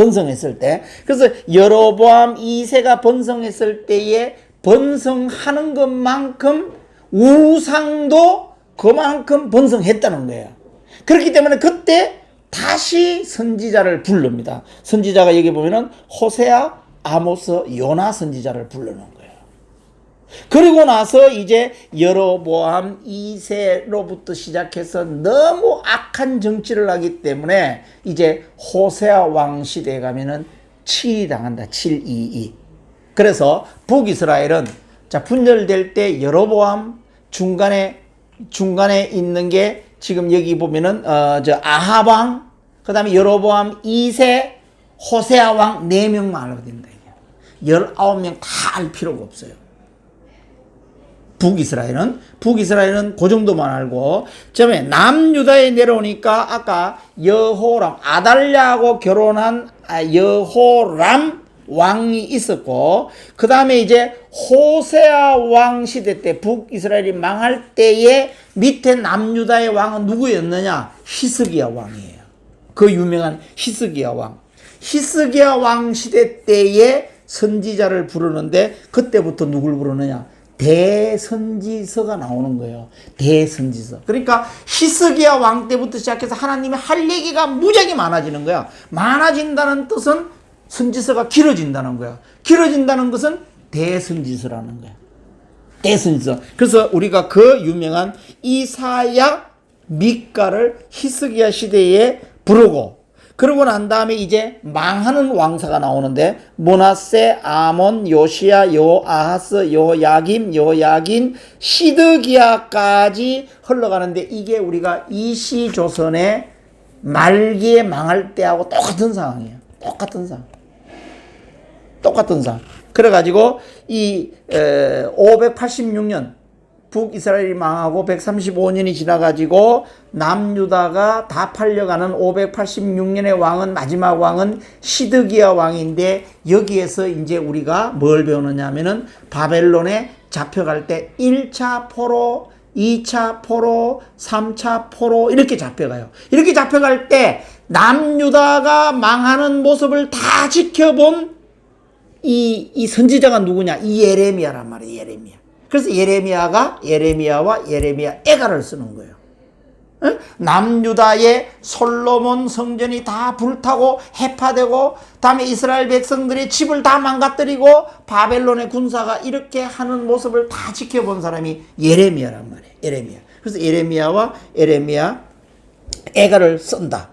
[SPEAKER 1] 번성했을 때. 그래서 여로보암 2세가 번성했을 때에 번성하는 것만큼 우상도 그만큼 번성했다는 거예요. 그렇기 때문에 그때 다시 선지자를 부릅니다. 선지자가 여기 보면은 호세아, 아모스, 요나 선지자를 부르는 거예요. 그리고 나서 이제 여로보암 2세로부터 시작해서 너무 악한 정치를 하기 때문에 이제 호세아 왕 시대에 가면은 7이 당한다. 722. 그래서 북이스라엘은 자 분열될 때 여로보암 중간에 있는 게 지금 여기 보면은 아합 왕, 그다음에 여로보암 2세, 호세아 왕 4명만 알고 됩니다. 19명 다 알 필요가 없어요. 북이스라엘은 그 정도만 알고, 그다음에 남유다에 내려오니까 아까 여호람, 아달랴하고 결혼한 여호람 왕이 있었고, 그 다음에 이제 호세아 왕 시대 때 북이스라엘이 망할 때에 밑에 남유다의 왕은 누구였느냐? 히스기야 왕이에요. 그 유명한 히스기야 왕. 히스기야 왕 시대 때에 선지자를 부르는데 그때부터 누굴 부르느냐? 대선지서가 나오는 거예요. 대선지서. 그러니까 히스기야 왕 때부터 시작해서 하나님이 할 얘기가 무지하게 많아지는 거야. 많아진다는 뜻은 선지서가 길어진다는 거야. 길어진다는 것은 대선지서라는 거야. 대선지서. 그래서 우리가 그 유명한 이사야, 미가를 히스기야 시대에 부르고, 그러고 난 다음에 이제 망하는 왕사가 나오는데 므낫세, 아몬, 요시야, 요아하스, 요야긴, 시드기야까지 흘러가는데 이게 우리가 이시조선의 말기에 망할 때하고 똑같은 상황이에요. 똑같은 상황. 그래가지고 이 586년 북이스라엘이 망하고 135년이 지나가지고 남유다가 다 팔려가는 586년의 왕은, 마지막 왕은 시드기야 왕인데, 여기에서 이제 우리가 뭘 배우느냐 하면은 바벨론에 잡혀갈 때 1차 포로, 2차 포로, 3차 포로 이렇게 잡혀가요. 이렇게 잡혀갈 때 남유다가 망하는 모습을 다 지켜본 이 선지자가 누구냐? 이 예레미야란 말이에요. 예레미야. 그래서 예레미야와 예레미야 애가를 쓰는 거예요. 응? 남유다의 솔로몬 성전이 다 불타고 해파되고, 다음에 이스라엘 백성들의 집을 다 망가뜨리고 바벨론의 군사가 이렇게 하는 모습을 다 지켜본 사람이 예레미야란 말이에요. 예레미야. 그래서 예레미야와 예레미야 애가를 쓴다.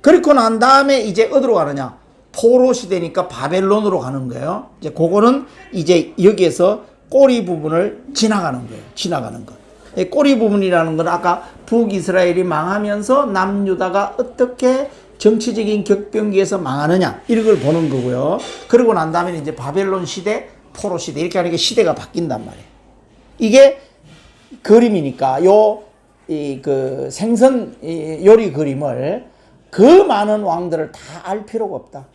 [SPEAKER 1] 그리고 난 다음에 이제 어디로 가느냐? 포로 시대니까 바벨론으로 가는 거예요. 이제 그거는 이제 여기에서 꼬리 부분을 지나가는 것. 꼬리 부분이라는 건 아까 북이스라엘이 망하면서 남유다가 어떻게 정치적인 격변기에서 망하느냐, 이걸 보는 거고요. 그러고 난 다음에 이제 바벨론 시대, 포로 시대, 이렇게 하는 게 시대가 바뀐단 말이에요. 이게 그림이니까 그 생선 요리 그림을 그 많은 왕들을 다 알 필요가 없다.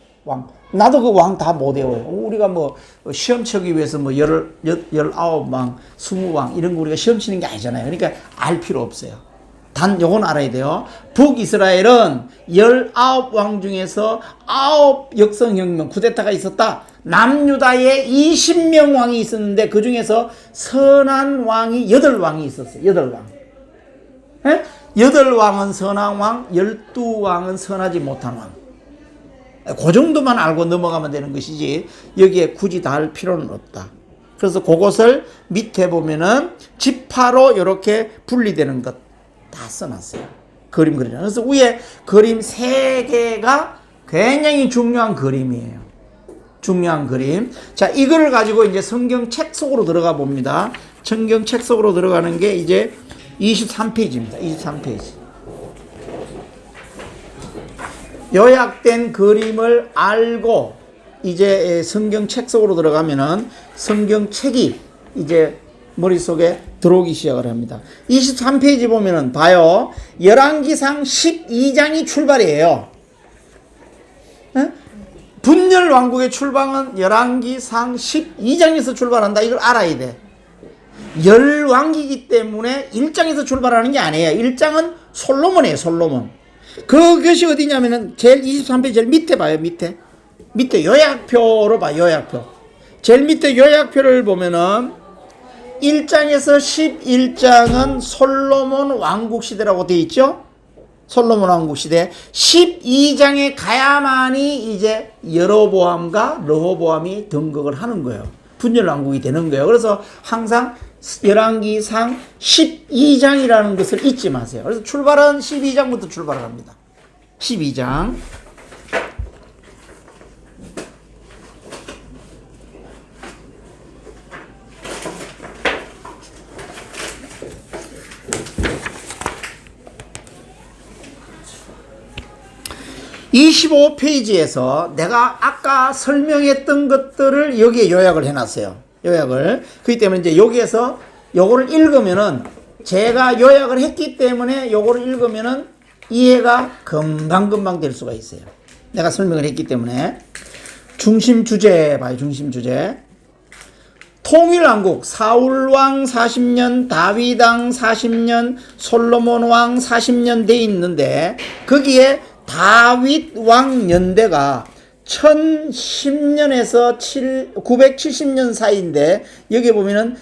[SPEAKER 1] 나도 그 왕 다 못 외워요. 우리가 뭐 시험 치기 위해서 뭐 19왕, 20왕 이런 거 우리가 시험 치는 게 아니잖아요. 그러니까 알 필요 없어요. 단 요건 알아야 돼요. 북이스라엘은 19왕 중에서 9 역성혁명, 쿠데타가 있었다. 남유다에 20명 왕이 있었는데 그 중에서 선한 왕이 8왕이 있었어요. 8왕. 예? 8왕은 선한 왕, 12왕은 선하지 못한 왕. 그 정도만 알고 넘어가면 되는 것이지 여기에 굳이 다 할 필요는 없다. 그래서 그것을 밑에 보면은 지파로 이렇게 분리되는 것 다 써놨어요. 그림 그리는. 그래서 위에 그림 3개가 굉장히 중요한 그림이에요. 중요한 그림. 자, 이거를 가지고 이제 성경책 속으로 들어가 봅니다. 성경책 속으로 들어가는 게 이제 23페이지입니다. 23페이지. 요약된 그림을 알고 이제 성경책 속으로 들어가면은 성경책이 이제 머릿속에 들어오기 시작을 합니다. 23페이지 보면은 봐요. 열왕기상 12장이 출발이에요. 에? 분열 왕국의 출방은 열왕기상 12장에서 출발한다. 이걸 알아야 돼. 열왕기이기 때문에 1장에서 출발하는 게 아니에요. 1장은 솔로몬이에요. 솔로몬. 그것이 어디냐면은 제일 23페이지 제일 밑에 봐요. 밑에 요약표로 봐. 요약표. 제일 밑에 요약표를 보면은 1장에서 11장은 솔로몬 왕국 시대라고 되어 있죠. 솔로몬 왕국 시대. 12장에 가야만이 이제 여로보암과 르호보암이 등극을 하는 거예요. 분열 왕국이 되는 거예요. 그래서 항상 열왕기상 12장이라는 것을 잊지 마세요. 그래서 출발은 12장부터 출발을 합니다. 12장. (25페이지에서) 내가 아까 설명했던 것들을 여기에 요약을 해놨어요. 요약을. 그렇기 때문에 이제 여기에서 요거를 읽으면은, 제가 요약을 했기 때문에 요거를 읽으면은 이해가 금방금방 될 수가 있어요. 내가 설명을 했기 때문에. 중심 주제 봐요. 중심 주제. 통일왕국 사울왕 40년, 다윗왕 40년, 솔로몬왕 40년 돼 있는데, 거기에 다윗 왕 연대가 1010년에서 970년 사이인데, 여기 보면은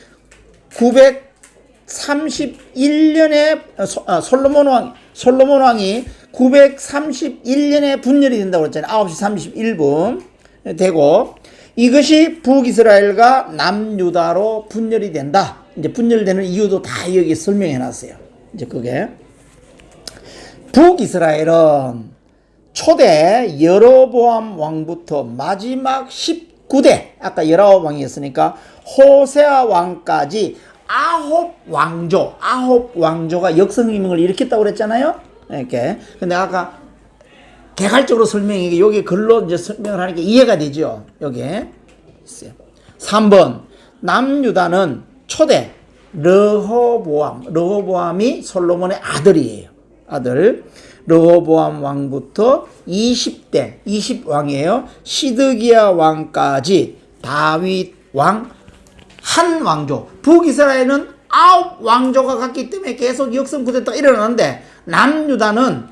[SPEAKER 1] 931년에 솔로몬 왕이 931년에 분열이 된다고 그랬잖아요. 9시 31분 되고, 이것이 북이스라엘과 남유다로 분열이 된다. 이제 분열되는 이유도 다 여기 설명해 놨어요. 이제 그게 북이스라엘은 초대 여로보암 왕부터 마지막 19대, 아까 19왕이었으니까 호세아 왕까지 9왕조가 역성혁명을 일으켰다고 그랬잖아요. 이렇게. 근데 아까 개괄적으로 설명이 여기 글로 이제 설명을 하니까 이해가 되죠. 여기에 있어요. 3번. 남유다는 초대 르호보암이 솔로몬의 아들이에요. 아들. 르호보암 왕부터 20왕이에요. 시드기야 왕까지 다윗 왕 한 왕조. 북이스라엘은 9왕조가 갔기 때문에 계속 역성 쿠데타가 일어나는데, 남유다는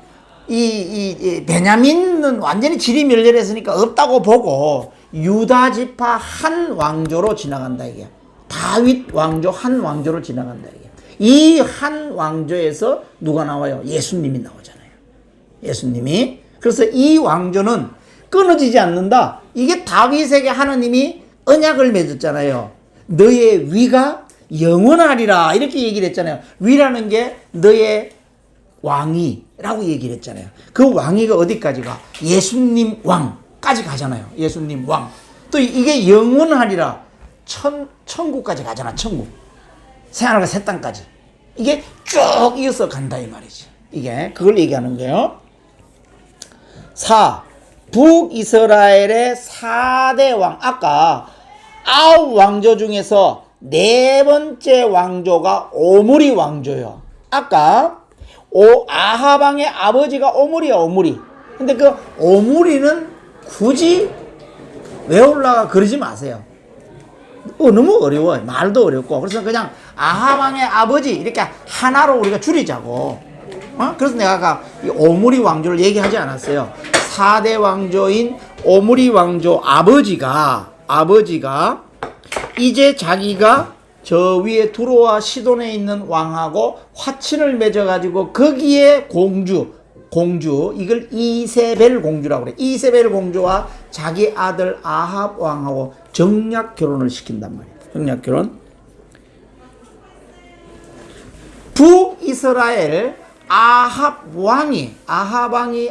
[SPEAKER 1] 이 베냐민은 완전히 질이 멸렬했으니까 없다고 보고 유다 지파 한 왕조로 지나간다 이게. 다윗 왕조 한 왕조로 지나간다 이게. 이 한 왕조에서 누가 나와요? 예수님이 나오잖아요. 예수님이. 그래서 이 왕조는 끊어지지 않는다. 이게 다윗에게 하나님이 언약을 맺었잖아요. 너의 위가 영원하리라 이렇게 얘기를 했잖아요. 위라는 게 너의 왕이라고 얘기를 했잖아요. 그 왕위가 어디까지 가? 예수님 왕까지 가잖아요. 예수님 왕. 또 이게 영원하리라. 천국까지 가잖아. 천국. 새하늘과 새 땅까지. 이게 쭉 이어서 간다 이 말이지. 이게 그걸 얘기하는 거예요. 4. 북이스라엘의 4대 왕. 아까 9왕조 중에서 4번째 왕조가 오므리 왕조요. 아까 아하방의 아버지가 오므리야. 오므리. 근데 그 오므리는 굳이 외우려고 그러지 마세요. 너무 어려워요. 말도 어렵고. 그래서 그냥 아하방의 아버지 이렇게 하나로 우리가 줄이자고. 그래서 내가 아까 이 오므리 왕조를 얘기하지 않았어요. 4대 왕조인 오므리 왕조 아버지가 이제 자기가 저 위에 두로와 시돈에 있는 왕하고 화친을 맺어가지고 거기에 공주 이걸 이세벨 공주라고 그래. 이세벨 공주와 자기 아들 아합 왕하고 정략 결혼을 시킨단 말이야. 정략 결혼. 북이스라엘 아합 왕이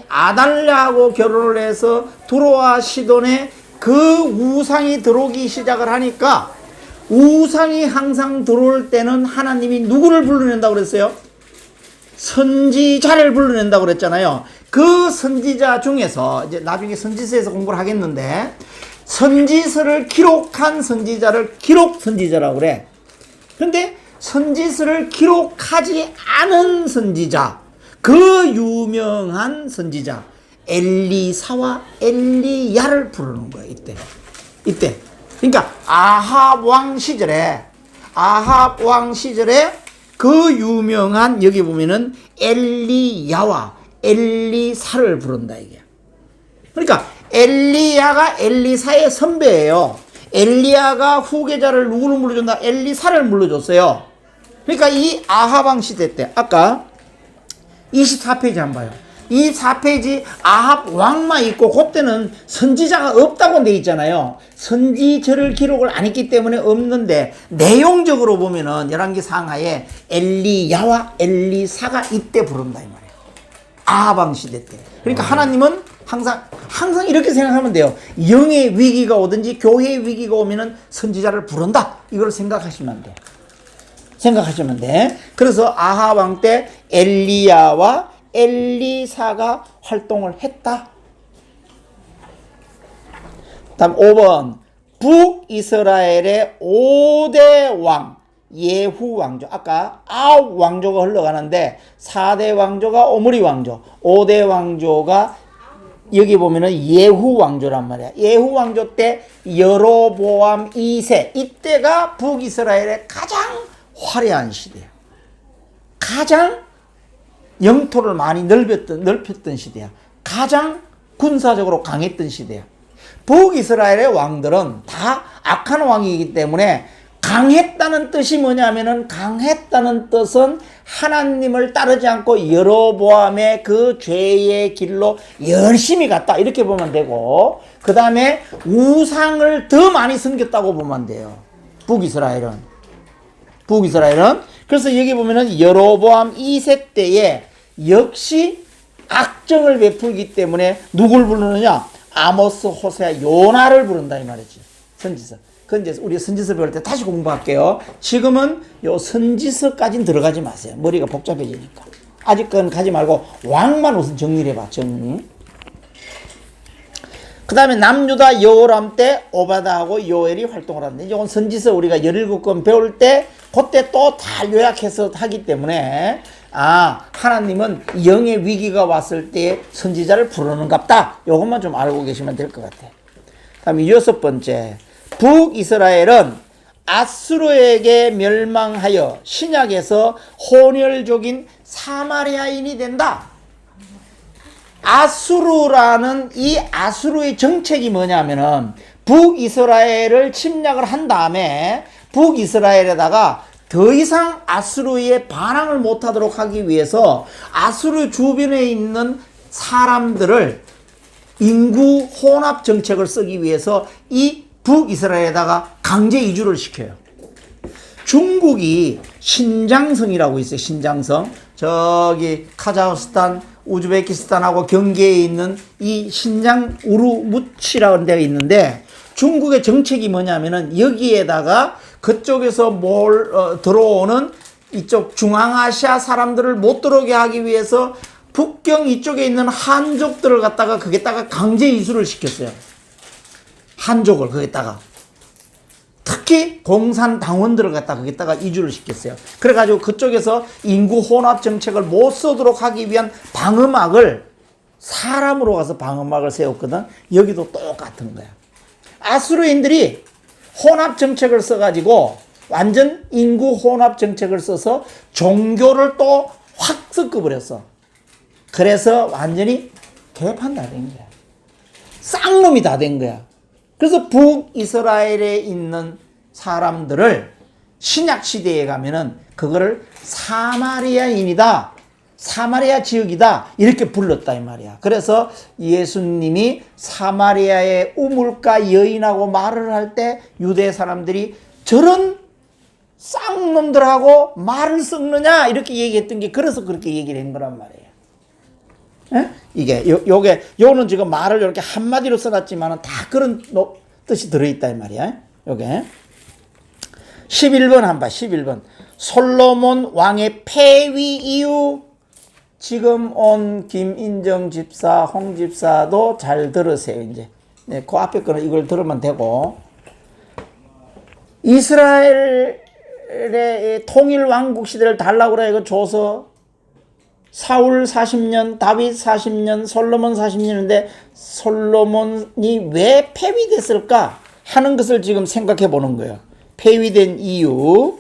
[SPEAKER 1] 아달랴하고 결혼을 해서 두로와 시돈에 그 우상이 들어오기 시작을 하니까, 우상이 항상 들어올 때는 하나님이 누구를 불러낸다고 그랬어요? 선지자를 불러낸다고 그랬잖아요. 그 선지자 중에서 이제 나중에 선지서에서 공부를 하겠는데, 선지서를 기록한 선지자를 기록 선지자라고 그래. 근데 선지서를 기록하지 않은 선지자, 그 유명한 선지자 엘리사와 엘리야를 부르는 거예요. 이때. 그러니까 아합 왕 시절에 그 유명한, 여기 보면은 엘리야와 엘리사를 부른다 이게. 그러니까 엘리야가 엘리사의 선배예요. 엘리야가 후계자를 누구를 물려준다? 엘리사를 물려줬어요. 그러니까 이 아합 시대 때 아까 24페이지 한번 봐요. 이 4페이지 아합 왕만 있고 그때는 선지자가 없다고 돼 있잖아요. 선지절을 기록을 안 했기 때문에 없는데 내용적으로 보면은 열왕기 상하에 엘리야와 엘리사가 이때 부른다 이 말이에요. 아합 왕 시대 때. 그러니까 하나님은 항상 이렇게 생각하면 돼요. 영의 위기가 오든지 교회의 위기가 오면은 선지자를 부른다. 이걸 생각하시면 돼. 생각하시면 돼. 그래서 아합 왕 때 엘리야와 엘리사가 활동을 했다. 다음 5번 북이스라엘의 5대 왕 예후 왕조. 아까 9 왕조가 흘러가는데 4대 왕조가 오므리 왕조, 5대 왕조가 여기 보면은 예후 왕조란 말이야. 예후 왕조 때 여로보암 2세, 이때가 북이스라엘의 가장 화려한 시대야. 가장 영토를 많이 넓혔던 시대야. 가장 군사적으로 강했던 시대야. 북이스라엘의 왕들은 다 악한 왕이기 때문에 강했다는 뜻이 뭐냐면은 강했다는 뜻은 하나님을 따르지 않고 여로보암의 그 죄의 길로 열심히 갔다 이렇게 보면 되고, 그 다음에 우상을 더 많이 섬겼다고 보면 돼요. 북이스라엘은. 그래서 여기 보면은 여로보암 2세 때에 역시 악정을 베풀기 때문에 누굴 부르느냐? 아모스, 호세아, 요나를 부른다 이 말이지. 선지서. 그건 이제 우리 선지서 배울 때 다시 공부할게요. 지금은 요 선지서까지는 들어가지 마세요. 머리가 복잡해지니까. 아직은 가지 말고 왕만 우선 정리를 해봐. 정리. 그 다음에 남유다 여호람 때 오바다하고 요엘이 활동을 하는데, 이건 선지서 우리가 17권 배울 때 그때 또 다 요약해서 하기 때문에 하나님은 영의 위기가 왔을 때 선지자를 부르는갑다. 이것만 좀 알고 계시면 될 것 같아요. 다음에 6번째 북이스라엘은 아수르에게 멸망하여 신약에서 혼혈족인 사마리아인이 된다. 아수르라는 이 아수르의 정책이 뭐냐면은 북이스라엘을 침략을 한 다음에 북이스라엘에다가 더 이상 아수르에 반항을 못하도록 하기 위해서 아수르 주변에 있는 사람들을 인구 혼합 정책을 쓰기 위해서 이 북이스라엘에다가 강제 이주를 시켜요. 중국이 신장성이라고 있어요. 신장성. 저기 카자흐스탄, 우즈베키스탄하고 경계에 있는 이 신장 우루무치라는 데가 있는데, 중국의 정책이 뭐냐면은 여기에다가 그쪽에서 들어오는 이쪽 중앙아시아 사람들을 못 들어오게 하기 위해서 북경 이쪽에 있는 한족들을 갖다가 거기다가 강제 이주를 시켰어요. 한족을 거기다가. 특히 공산당원들을 갖다가 거기다가 이주를 시켰어요. 그래가지고 그쪽에서 인구 혼합 정책을 못 쓰도록 하기 위한 방어막을, 사람으로 가서 방어막을 세웠거든. 여기도 똑같은 거야. 아수르인들이 혼합 정책을 써가지고 완전 인구 혼합 정책을 써서 종교를 또 확 섞어버렸어. 그래서 완전히 개판 다 된 거야. 쌍놈이 다 된 거야. 그래서 북이스라엘에 있는 사람들을 신약 시대에 가면은 그거를 사마리아인이다, 사마리아 지역이다 이렇게 불렀다 이 말이야. 그래서 예수님이 사마리아의 우물가 여인하고 말을 할 때 유대 사람들이 저런 쌍놈들하고 말을 섞느냐 이렇게 얘기했던 게, 그래서 그렇게 얘기를 한 거란 말이에요. 에? 이게 요는 지금 말을 이렇게 한마디로 써놨지만은 다 그런 뜻이 들어있다 이 말이야. 요게 11번 한번 11번 솔로몬 왕의 폐위 이유. 지금 온 김인정 집사, 홍 집사도 잘 들으세요. 이제 네, 그 앞에 거는 이걸 들으면 되고, 이스라엘의 통일 왕국 시대를 달라고 그래. 이거 줘서 사울 40년, 다윗 40년, 솔로몬 40년인데 솔로몬이 왜 폐위됐을까 하는 것을 지금 생각해 보는 거예요. 폐위된 이유.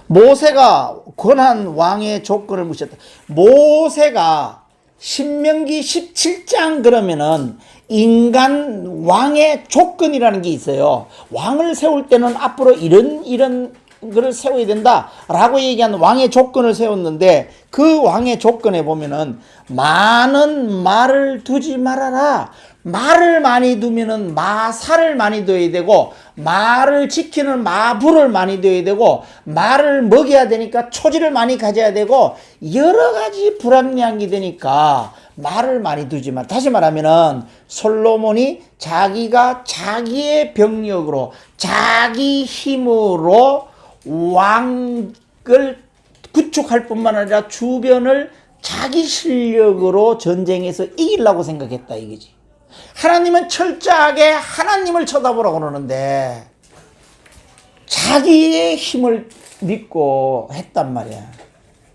[SPEAKER 1] 모세가 권한 왕의 조건을 묻혔다. 모세가 신명기 17장 그러면은 인간 왕의 조건이라는 게 있어요. 왕을 세울 때는 앞으로 이런 거를 세워야 된다라고 얘기한 왕의 조건을 세웠는데 그 왕의 조건에 보면은 많은 말을 두지 말아라. 말을 많이 두면은 마살을 많이 둬야 되고 말을 지키는 마부를 많이 둬야 되고 말을 먹여야 되니까 초지를 많이 가져야 되고 여러 가지 불합리한 게 되니까 말을 많이 두지 마. 다시 말하면은 솔로몬이 자기가 자기의 병력으로 자기 힘으로 왕을 구축할 뿐만 아니라 주변을 자기 실력으로 전쟁에서 이기려고 생각했다 이거지. 하나님은 철저하게 하나님을 쳐다보라고 그러는데 자기의 힘을 믿고 했단 말이야.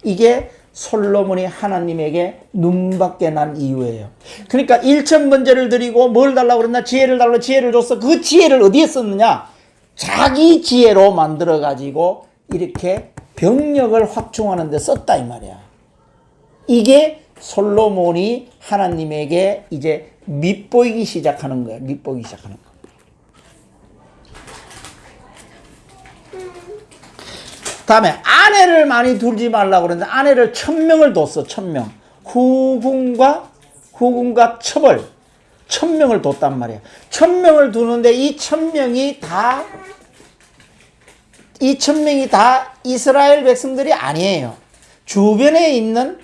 [SPEAKER 1] 이게 솔로몬이 하나님에게 눈밖에 난 이유예요. 그러니까 1천 번제를 드리고 뭘 달라고 그랬나? 지혜를 달라고 지혜를 줬어. 그 지혜를 어디에 썼느냐? 자기 지혜로 만들어 가지고 이렇게 병력을 확충하는 데 썼다 이 말이야. 이게 솔로몬이 하나님에게 이제 밉보이기 시작하는 거야. 밉보이기 시작하는 거. 다음에 아내를 많이 두지 말라고 그랬는데 아내를 1000명을 뒀어. 1000명. 후궁과 첩을 1000명을 뒀단 말이야. 1000명을 두는데 이 1000명이 다 이스라엘 백성들이 아니에요. 주변에 있는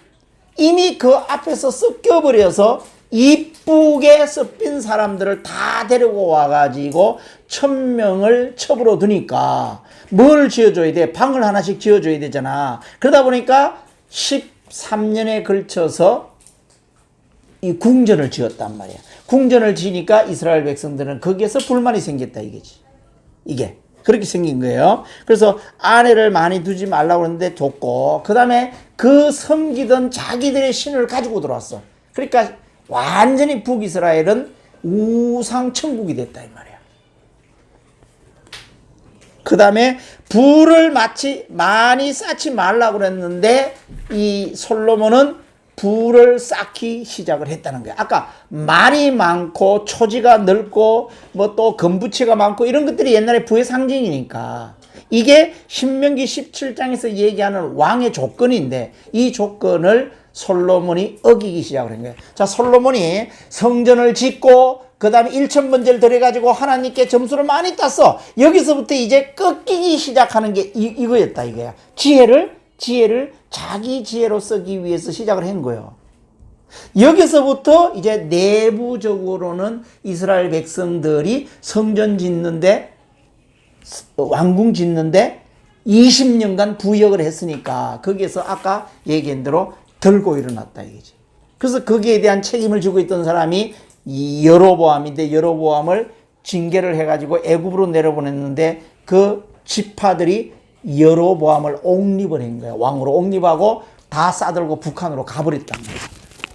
[SPEAKER 1] 이미 그 앞에서 섞여버려서 이쁘게 섞인 사람들을 다 데리고 와가지고 1000명을 첩으로 두니까 뭘 지어줘야 돼? 방을 하나씩 지어줘야 되잖아. 그러다 보니까 13년에 걸쳐서 이 궁전을 지었단 말이야. 궁전을 지니까 이스라엘 백성들은 거기에서 불만이 생겼다 이거지. 이게 그렇게 생긴 거예요. 그래서 아내를 많이 두지 말라고 했는데 뒀고, 그 다음에 그 섬기던 자기들의 신을 가지고 들어왔어. 그러니까 완전히 북이스라엘은 우상천국이 됐다 이 말이야. 그 다음에 불을 많이 쌓지 말라고 그랬는데 이 솔로몬은 불을 쌓기 시작을 했다는 거야. 아까 말이 많고 초지가 넓고 뭐 또 건부치가 많고 이런 것들이 옛날에 부의 상징이니까 이게 신명기 17장에서 얘기하는 왕의 조건인데 이 조건을 솔로몬이 어기기 시작을 한 거예요. 자, 솔로몬이 성전을 짓고 그 다음에 1000번제를 드려가지고 하나님께 점수를 많이 땄어. 여기서부터 이제 꺾이기 시작하는 게 이거였다 이거야. 지혜를 자기 지혜로 쓰기 위해서 시작을 한 거예요. 여기서부터 이제 내부적으로는 이스라엘 백성들이 성전 짓는데 왕궁 짓는데 20년간 부역을 했으니까 거기에서 아까 얘기한 대로 들고 일어났다 이거지. 그래서 거기에 대한 책임을 지고 있던 사람이 여로보암인데 여로보암을 징계를 해가지고 애굽으로 내려보냈는데 그 지파들이 여로보암을 옹립을 한 거야. 왕으로 옹립하고 다 싸들고 북한으로 가버렸단 말이야.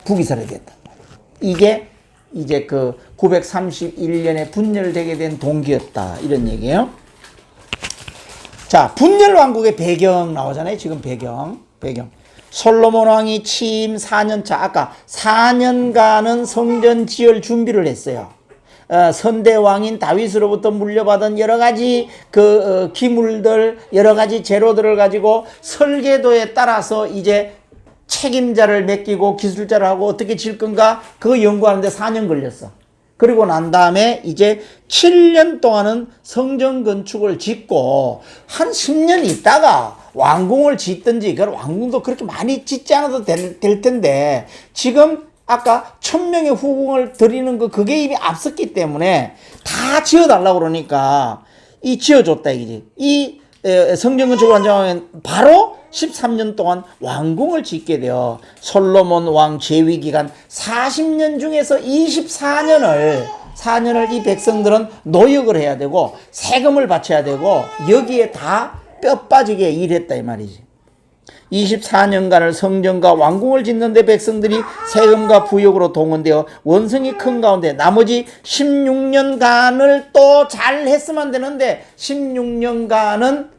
[SPEAKER 1] 북이스라엘이 됐단 말이야. 이게 이제 그 931년에 분열되게 된 동기였다 이런 얘기예요. 자, 분열왕국의 배경 나오잖아요. 지금 배경. 솔로몬 왕이 취임 4년차, 아까 4년간은 성전 지을 준비를 했어요. 선대왕인 다윗으로부터 물려받은 여러 가지 기물들, 여러 가지 재료들을 가지고 설계도에 따라서 이제 책임자를 맡기고 기술자를 하고 어떻게 질 건가 그거 연구하는데 4년 걸렸어. 그리고 난 다음에 이제 7년 동안은 성전 건축을 짓고 한 10년 있다가 왕궁을 짓든지, 그 왕궁도 그렇게 많이 짓지 않아도 될 텐데 지금 아까 1000명의 후궁을 드리는 그게 이미 앞섰기 때문에 다 지어달라고 그러니까 이 지어줬다 이거지. 이 성전 건축을 완성하면 바로 13년 동안 왕궁을 짓게 돼요. 솔로몬 왕 재위 기간 40년 중에서 24년을 이 백성들은 노역을 해야 되고 세금을 바쳐야 되고 여기에 다 뼈 빠지게 일했다 이 말이지. 24년간을 성전과 왕궁을 짓는데 백성들이 세금과 부역으로 동원되어 원성이 큰 가운데 나머지 16년간을 또 잘 했으면 되는데 16년간은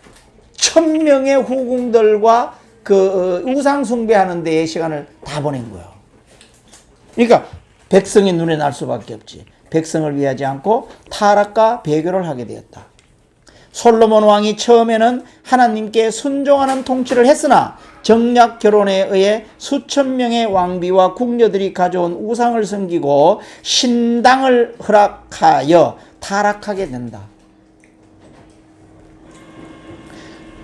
[SPEAKER 1] 1000명의 후궁들과 그 우상 숭배하는 데에 시간을 다 보낸 거예요. 그러니까 백성의 눈에 날 수밖에 없지. 백성을 위하지 않고 타락과 배교를 하게 되었다. 솔로몬 왕이 처음에는 하나님께 순종하는 통치를 했으나 정략 결혼에 의해 수천 명의 왕비와 궁녀들이 가져온 우상을 섬기고 신당을 허락하여 타락하게 된다.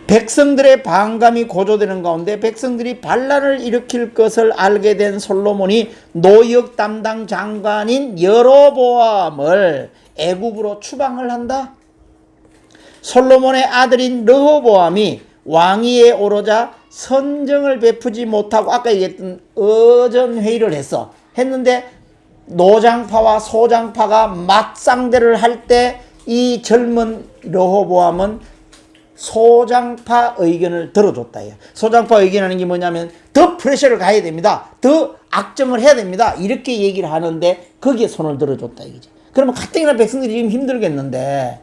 [SPEAKER 1] 백성들의 반감이 고조되는 가운데 백성들이 반란을 일으킬 것을 알게 된 솔로몬이 노역 담당 장관인 여로보암을 애굽으로 추방을 한다. 솔로몬의 아들인 르호보암이 왕위에 오르자 선정을 베푸지 못하고 아까 얘기했던 의전회의를 했는데 노장파와 소장파가 맞상대를 할 때 이 젊은 르호보암은 소장파 의견을 들어줬다. 소장파 의견하는 게 뭐냐면 더 프레셔를 가해야 됩니다. 더 악정을 해야 됩니다. 이렇게 얘기를 하는데 거기에 손을 들어줬다 이거지. 그러면 가뜩이나 백성들이 지금 힘들겠는데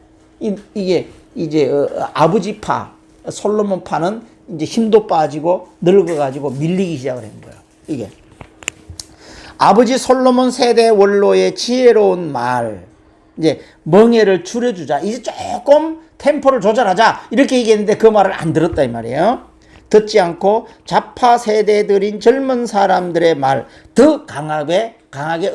[SPEAKER 1] 이게 이제 아버지파 솔로몬파는 이제 힘도 빠지고 늙어가지고 밀리기 시작을 한 거예요. 이게 아버지 솔로몬 세대 원로의 지혜로운 말, 이제 멍에를 줄여주자. 이제 조금 템포를 조절하자. 이렇게 얘기했는데 그 말을 안 들었다 이 말이에요. 듣지 않고 좌파 세대들인 젊은 사람들의 말 더 강하게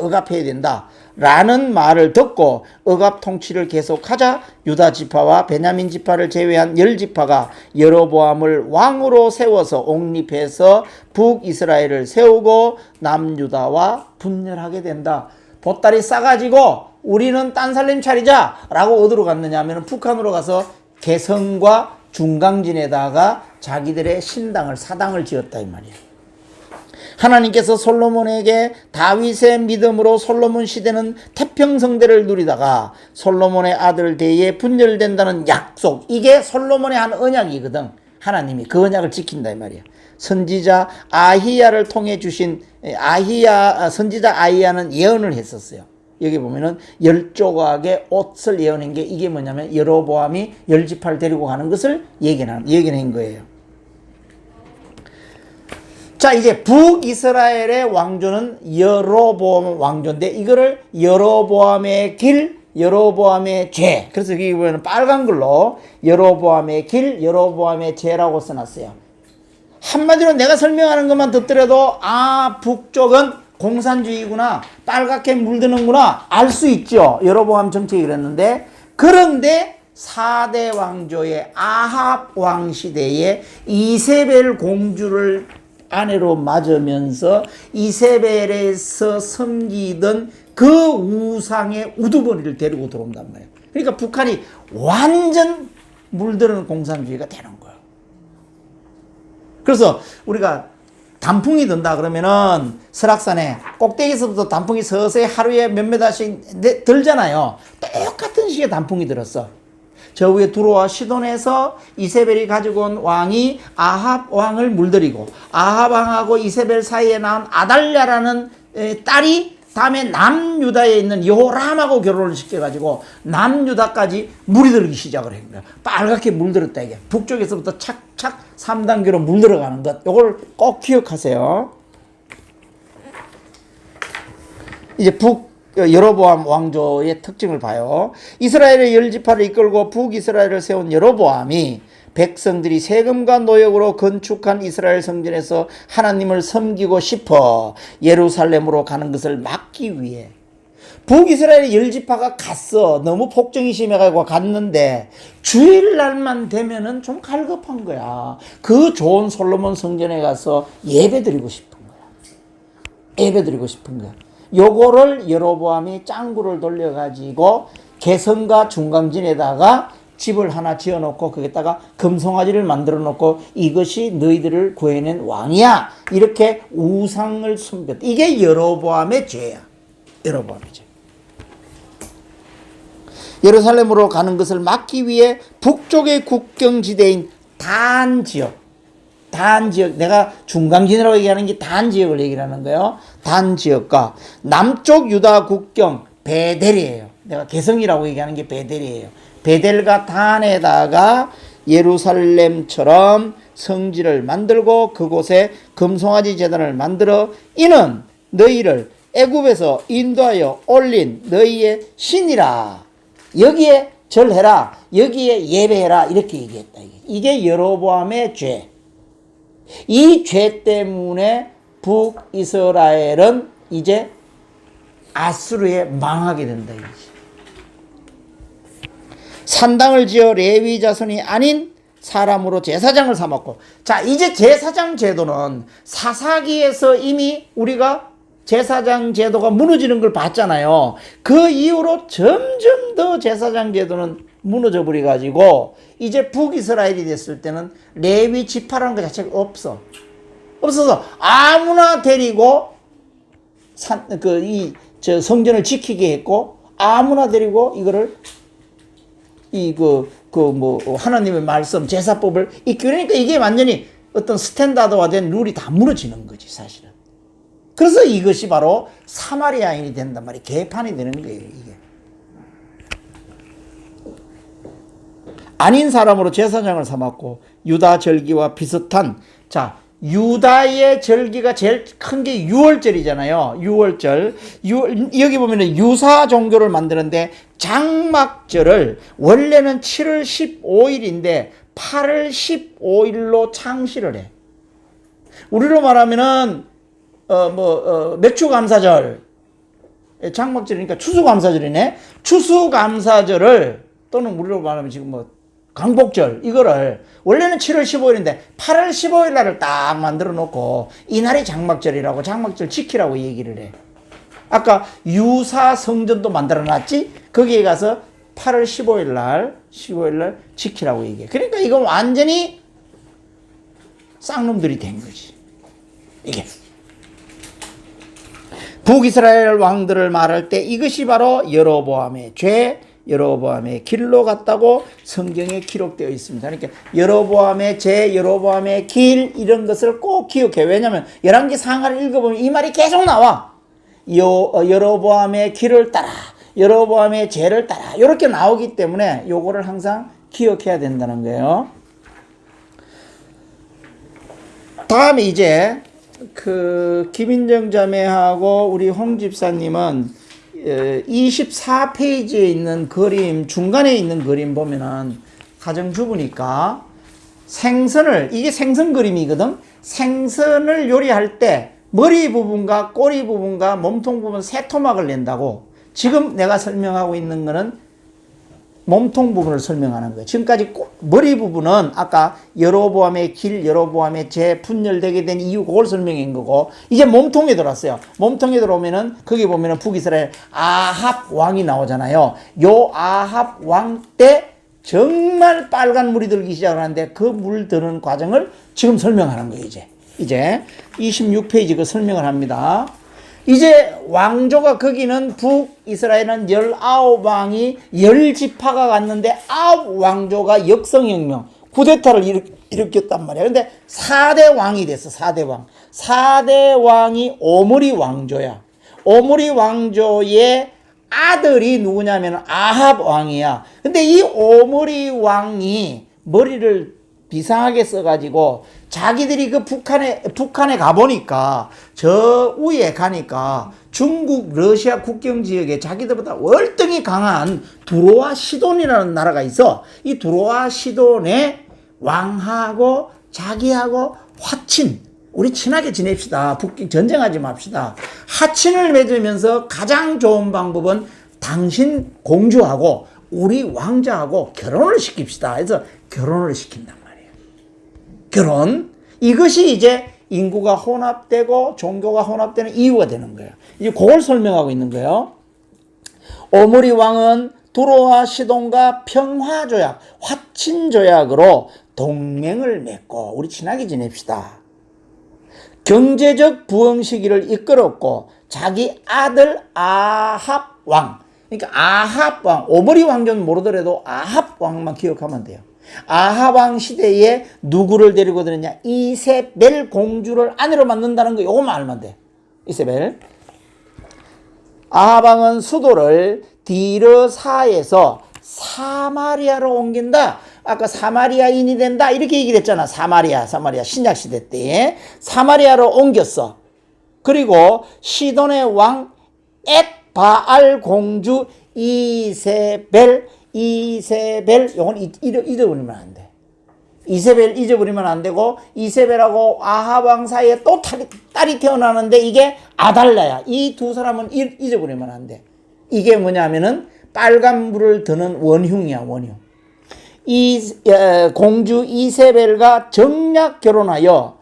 [SPEAKER 1] 억압해야 된다. 라는 말을 듣고 억압 통치를 계속하자 유다 지파와 베냐민 지파를 제외한 10지파가 여로보암을 왕으로 세워서 옹립해서 북이스라엘을 세우고 남유다와 분열하게 된다. 보따리 싸가지고 우리는 딴 살림 차리자 라고 어디로 갔느냐 하면 북한으로 가서 개성과 중강진에다가 자기들의 신당을 사당을 지었다 이 말이에요. 하나님께서 솔로몬에게 다윗의 믿음으로 솔로몬 시대는 태평성대를 누리다가 솔로몬의 아들 대에 분열된다는 약속, 이게 솔로몬의 한 언약이거든. 하나님이 그 언약을 지킨다 이 말이야. 선지자 아히야를 통해 주신 선지자 아히야는 예언을 했었어요. 여기 보면은 10조각의 옷을 예언한 게 이게 뭐냐면 여로보암이 10지파를 데리고 가는 것을 예견한 거예요. 자, 이제 북이스라엘의 왕조는 여로보암 왕조인데 이거를 여로보암의 길, 여로보암의 죄. 그래서 여기 보면 빨간 글로 여로보암의 길, 여로보암의 죄라고 써놨어요. 한마디로 내가 설명하는 것만 듣더라도 북쪽은 공산주의구나, 빨갛게 물드는구나 알 수 있죠. 여로보암 정책이 그랬는데, 그런데 4대 왕조의 아합 왕 시대에 이세벨 공주를 아내로 맞으면서 이세벨에서 섬기던 그 우상의 우두머리를 데리고 들어온단 말이에요. 그러니까 북한이 완전 물드는 공산주의가 되는 거예요. 그래서 우리가 단풍이 든다 그러면은 설악산에 꼭대기에서부터 단풍이 서서히 하루에 몇 메다씩 들잖아요. 똑같은 시기에 단풍이 들었어. 저 위에 두로와 시돈에서 이세벨이 가지고 온 왕이 아합 왕을 물들이고 아합 왕하고 이세벨 사이에 나온 아달랴라는 딸이 다음에 남유다에 있는 여호람하고 결혼을 시켜가지고 남유다까지 물이 들기 시작을 한 거야. 빨갛게 물들었다 이게. 북쪽에서부터 착착 3단계로 물들어가는 것. 이걸 꼭 기억하세요. 이제 여로보암 왕조의 특징을 봐요. 이스라엘의 10지파를 이끌고 북이스라엘을 세운 여로보암이 백성들이 세금과 노역으로 건축한 이스라엘 성전에서 하나님을 섬기고 싶어 예루살렘으로 가는 것을 막기 위해 북이스라엘의 10지파가 갔어. 너무 폭정이 심해가지고 갔는데 주일날만 되면은 좀 갈급한 거야. 그 좋은 솔로몬 성전에 가서 예배드리고 싶은 거야. 요거를 여로보암이 짱구를 돌려가지고 개성과 중강진에다가 집을 하나 지어놓고 거기다가 금송아지를 만들어 놓고 이것이 너희들을 구해낸 왕이야. 이렇게 우상을 숨겼다. 이게 여로보암의 죄야. 여로보암의 죄. 예루살렘으로 가는 것을 막기 위해 북쪽의 국경지대인 단지역, 내가 중강진이라고 얘기하는 게 단지역을 얘기하는 거예요. 단지역과 남쪽 유다 국경 베델이에요. 내가 개성이라고 얘기하는 게 베델이에요. 베델과 단에다가 예루살렘처럼 성지를 만들고 그곳에 금송아지 제단을 만들어 이는 너희를 애굽에서 인도하여 올린 너희의 신이라. 여기에 절해라. 여기에 예배해라. 이렇게 얘기했다. 이게 여로보암의 죄. 이 죄 때문에 북이스라엘은 이제 아수르에 망하게 된다. 산당을 지어 레위 자손이 아닌 사람으로 제사장을 삼았고, 자, 이제 제사장 제도는 사사기에서 이미 우리가 제사장 제도가 무너지는 걸 봤잖아요. 그 이후로 점점 더 제사장 제도는 무너져 버려 가지고 이제 북이스라엘이 됐을 때는 레위 지파라는 것 자체가 없어서 아무나 데리고 성전을 지키게 했고, 아무나 데리고 이거를 하나님의 말씀 제사법을 그러니까 이게 완전히 어떤 스탠다드화된 룰이 다 무너지는 거지 사실은. 그래서 이것이 바로 사마리아인이 된단 말이에요. 개판이 되는 거예요. 이게 아닌 사람으로 제사장을 삼았고, 유다 절기와 비슷한, 자, 유다의 절기가 제일 큰 게 유월절이잖아요. 유월절. 여기 보면은 유사 종교를 만드는데 장막절을 원래는 7월 15일인데 8월 15일로 창시를 해. 우리로 말하면은 맥주감사절, 장막절이니까 추수감사절이네. 추수감사절을, 또는 우리로 말하면 지금 강복절, 이거를 원래는 7월 15일인데 8월 15일 날을 딱 만들어 놓고 이날이 장막절이라고, 장막절 지키라고 얘기를 해. 아까 유사 성전도 만들어 놨지? 거기에 가서 8월 15일 날 지키라고 얘기해. 그러니까 이건 완전히 쌍놈들이 된 거지. 이게 북이스라엘 왕들을 말할 때 이것이 바로 여로보암의 죄, 여로보암의 길로 갔다고 성경에 기록되어 있습니다. 그러니까 여로보암의 죄, 여로보암의 길, 이런 것을 꼭 기억해. 왜냐하면 열왕기 상하를 읽어보면 이 말이 계속 나와. 여로보암의 길을 따라, 여로보암의 죄를 따라, 이렇게 나오기 때문에 요거를 항상 기억해야 된다는 거예요. 다음에 이제 김인정 자매하고 우리 홍 집사님은 24페이지에 있는 그림, 중간에 있는 그림 보면은 가정주부니까 이게 생선 그림이거든. 생선을 요리할 때 머리 부분과 꼬리 부분과 몸통 부분 세 토막을 낸다고. 지금 내가 설명하고 있는 거는 몸통 부분을 설명하는 거예요. 지금까지 머리 부분은 아까 여로보암의 길, 여로보암의 죄, 분열되게 된 이유, 그걸 설명한 거고, 이제 몸통에 들어왔어요. 몸통에 들어오면은 거기 보면은 북이스라엘 아합 왕이 나오잖아요. 요 아합 왕 때 정말 빨간 물이 들기 시작하는데 그 물 드는 과정을 지금 설명하는 거예요. 이제 26페이지 그 설명을 합니다. 이제 왕조가, 거기는 북이스라엘은 19왕이 10지파가 갔는데 9왕조가 역성혁명, 쿠데타를 일으켰단 말이야. 근데 4대 왕이 됐어. 4대 왕. 4대 왕이 오므리 왕조야. 오므리 왕조의 아들이 누구냐면 아합 왕이야. 근데 이 오므리 왕이 머리를 비상하게 써가지고 자기들이 그 북한에 가보니까, 저 위에 가니까 중국, 러시아 국경 지역에 자기들보다 월등히 강한 두로와 시돈이라는 나라가 있어. 이 두로와 시돈의 왕하고 자기하고 화친, 우리 친하게 지냅시다. 전쟁하지 맙시다. 하친을 맺으면서 가장 좋은 방법은 당신 공주하고 우리 왕자하고 결혼을 시킵시다. 그래서 결혼을 시킨다. 결혼, 이것이 이제 인구가 혼합되고 종교가 혼합되는 이유가 되는 거예요. 이제 그걸 설명하고 있는 거예요. 오므리 왕은 두로와 시돈과 평화조약, 화친조약으로 동맹을 맺고 우리 친하게 지냅시다. 경제적 부흥 시기를 이끌었고 자기 아들 아합 왕, 그러니까 아합 왕, 오므리 왕조는 모르더라도 아합 왕만 기억하면 돼요. 아합 왕 시대에 누구를 데리고 들었냐? 이세벨 공주를 아내로 만든다는 거, 요거만 알면 돼. 이세벨. 아합 왕은 수도를 디르사에서 사마리아로 옮긴다. 아까 사마리아인이 된다 이렇게 얘기를 했잖아. 사마리아 신약 시대 때 사마리아로 옮겼어. 그리고 시돈의 왕 엣바알 공주 이세벨 요건 잊어버리면 안 돼. 이세벨 잊어버리면 안 되고, 이세벨하고 아합 왕 사이에 또 딸이 태어나는데 이게 아달랴야. 이 두 사람은 잊어버리면 안 돼. 이게 뭐냐면은 빨간 물을 드는 원흉이야, 원흉. 공주 이세벨과 정략 결혼하여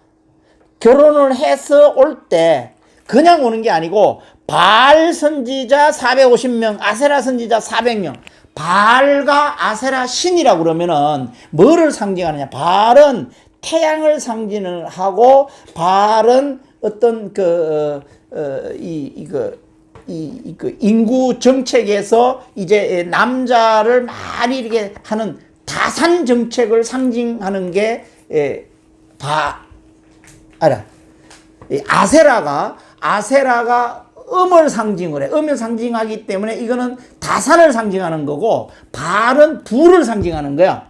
[SPEAKER 1] 결혼을 해서 올 때 그냥 오는 게 아니고 바알 선지자 450명, 아세라 선지자 400명. 바알과 아세라 신이라고 그러면은 뭐를 상징하느냐? 바알은 태양을 상징을 하고, 바알은 어떤 인구 정책에서 이제 남자를 많이 이렇게 하는 다산 정책을 상징하는 게 아세라가 음을 상징을 해. 음을 상징하기 때문에 이거는 다산을 상징하는 거고, 바알은 부를 상징하는 거야.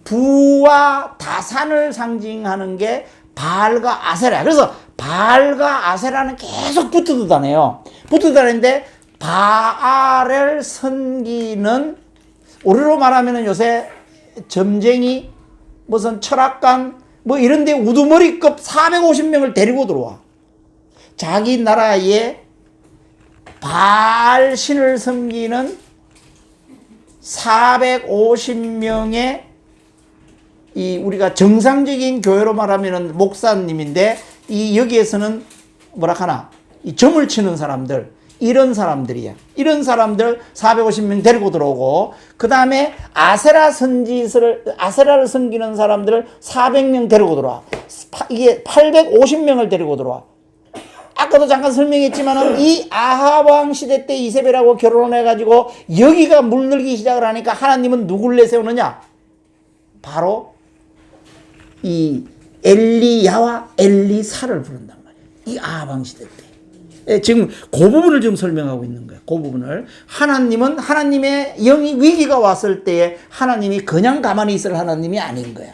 [SPEAKER 1] 부와 다산을 상징하는 게 바알과 아세라야. 그래서 바알과 아세라는 계속 붙어 다녀요. 붙어 다니는데 바알을 섬기는, 우리로 말하면 요새 점쟁이, 무슨 철학관 뭐 이런데 우두머리급 450명을 데리고 들어와. 자기 나라에 바알 신을 섬기는 450명의 우리가 정상적인 교회로 말하면 목사님인데, 여기에서는 이 점을 치는 사람들, 이런 사람들이야. 이런 사람들 450명 데리고 들어오고, 그 다음에 아세라를 섬기는 사람들을 400명 데리고 들어와. 이게 850명을 데리고 들어와. 아까도 잠깐 설명했지만은 이 아합 왕 시대 때 이세벨하고 결혼을 해가지고 여기가 물들기 시작을 하니까 하나님은 누굴 내세우느냐? 바로 이 엘리야와 엘리사를 부른단 말이에요. 이 아합 왕 시대 때. 지금 그 부분을 지금 설명하고 있는 거예요. 그 부분을. 하나님은 하나님의 영이 위기가 왔을 때에 하나님이 그냥 가만히 있을 하나님이 아닌 거야.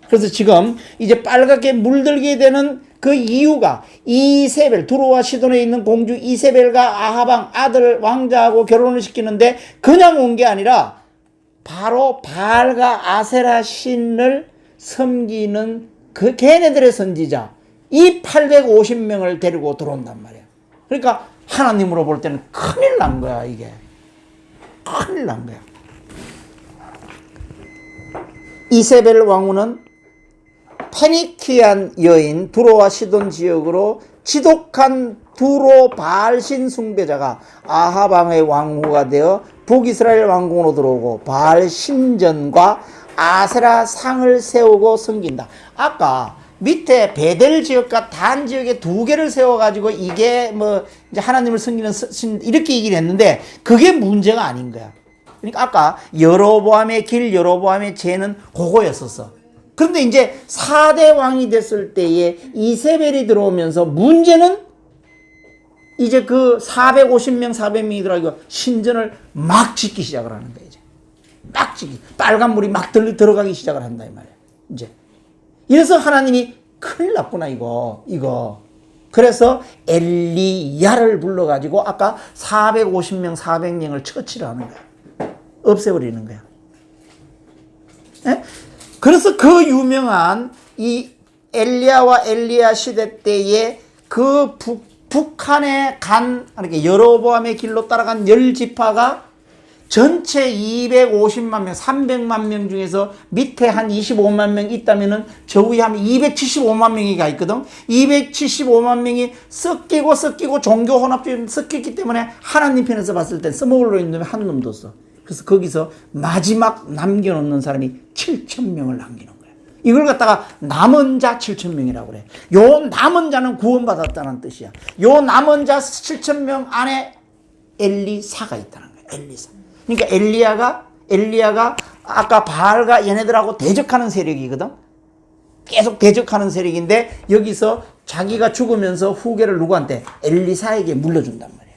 [SPEAKER 1] 그래서 지금 이제 빨갛게 물들게 되는 그 이유가 이세벨, 두로와 시돈에 있는 공주 이세벨과 아하방 아들 왕자하고 결혼을 시키는데 그냥 온 게 아니라 바로 바알과 아세라 신을 섬기는 그 걔네들의 선지자 이 850명을 데리고 들어온단 말이야. 그러니까 하나님으로 볼 때는 큰일 난 거야. 이게 큰일 난 거야. 이세벨 왕후는 페니키안 여인 두로와 시돈 지역으로 지독한 두로 바알신 숭배자가 아합 왕의 왕후가 되어 북이스라엘 왕궁으로 들어오고 바알 신전과 아세라 상을 세우고 섬긴다. 아까 밑에 베델 지역과 단 지역에 두 개를 세워가지고 이게 뭐 이제 하나님을 섬기는 신 이렇게 얘기를 했는데 그게 문제가 아닌 거야. 그러니까 아까 여로보암의 길, 여로보암의 죄는 그거였었어. 그런데 이제 4대 왕이 됐을 때에 이세벨이 들어오면서 문제는 이제 그 450명, 400명이 들어가고 신전을 막 짓기 시작을 하는 거야. 이제 막 짓기. 빨간 물이 막 들어가기 시작을 한다 이 말이야. 이제 이래서 하나님이 큰일 났구나 이거. 그래서 엘리야를 불러가지고 아까 450명, 400명을 처치를 하는 거야. 없애버리는 거야. 에? 그래서 그 유명한 이 엘리야와 엘리야 시대 때에 그 북한에 간 여로보암의 길로 따라간 10지파가 전체 250만 명, 300만 명 중에서 밑에 한 25만 명 있다면은 저 위에 하면 275만 명이 가 있거든. 275만 명이 섞이고 종교 혼합주의 섞였기 때문에 하나님 편에서 봤을 때 써먹으러 있는 놈이 한 놈도 없어. 그래서 거기서 마지막 남겨놓는 사람이 7,000명을 남기는 거예요. 이걸 갖다가 남은 자 7,000명이라고 그래. 요 남은 자는 구원받았다는 뜻이야. 요 남은 자 7,000명 안에 엘리사가 있다는 거야. 엘리사. 그러니까 엘리야가 아까 바알과 얘네들하고 대적하는 세력이거든. 계속 대적하는 세력인데 여기서 자기가 죽으면서 후계를 누구한테? 엘리사에게 물려준단 말이야.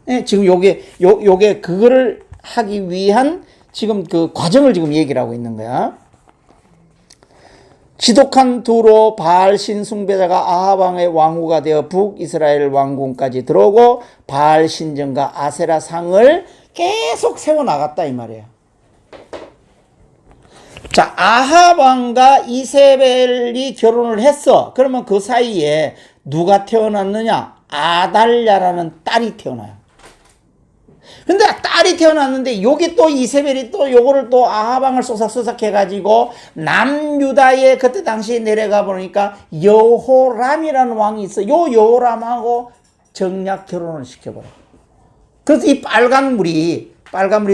[SPEAKER 1] 네, 지금 요게 그거를 하기 위한 지금 그 과정을 지금 얘기를 하고 있는 거야. 지독한 두로 바알 신 숭배자가 아합 왕의 왕후가 되어 북이스라엘 왕궁까지 들어오고 바알 신전과 아세라 상을 계속 세워나갔다 이 말이에요. 자, 아합 왕과 이세벨이 결혼을 했어. 그러면 그 사이에 누가 태어났느냐? 아달랴라는 딸이 태어나요. 근데 딸이 태어났는데 여기 또 이세벨이 또 요거를 또 아합 왕을 쏘삭쏘삭 해가지고 남유다에 그때 당시에 내려가 보니까 여호람이라는 왕이 있어. 요 여호람하고 정략 결혼을 시켜버려. 그래서 이 빨간 물이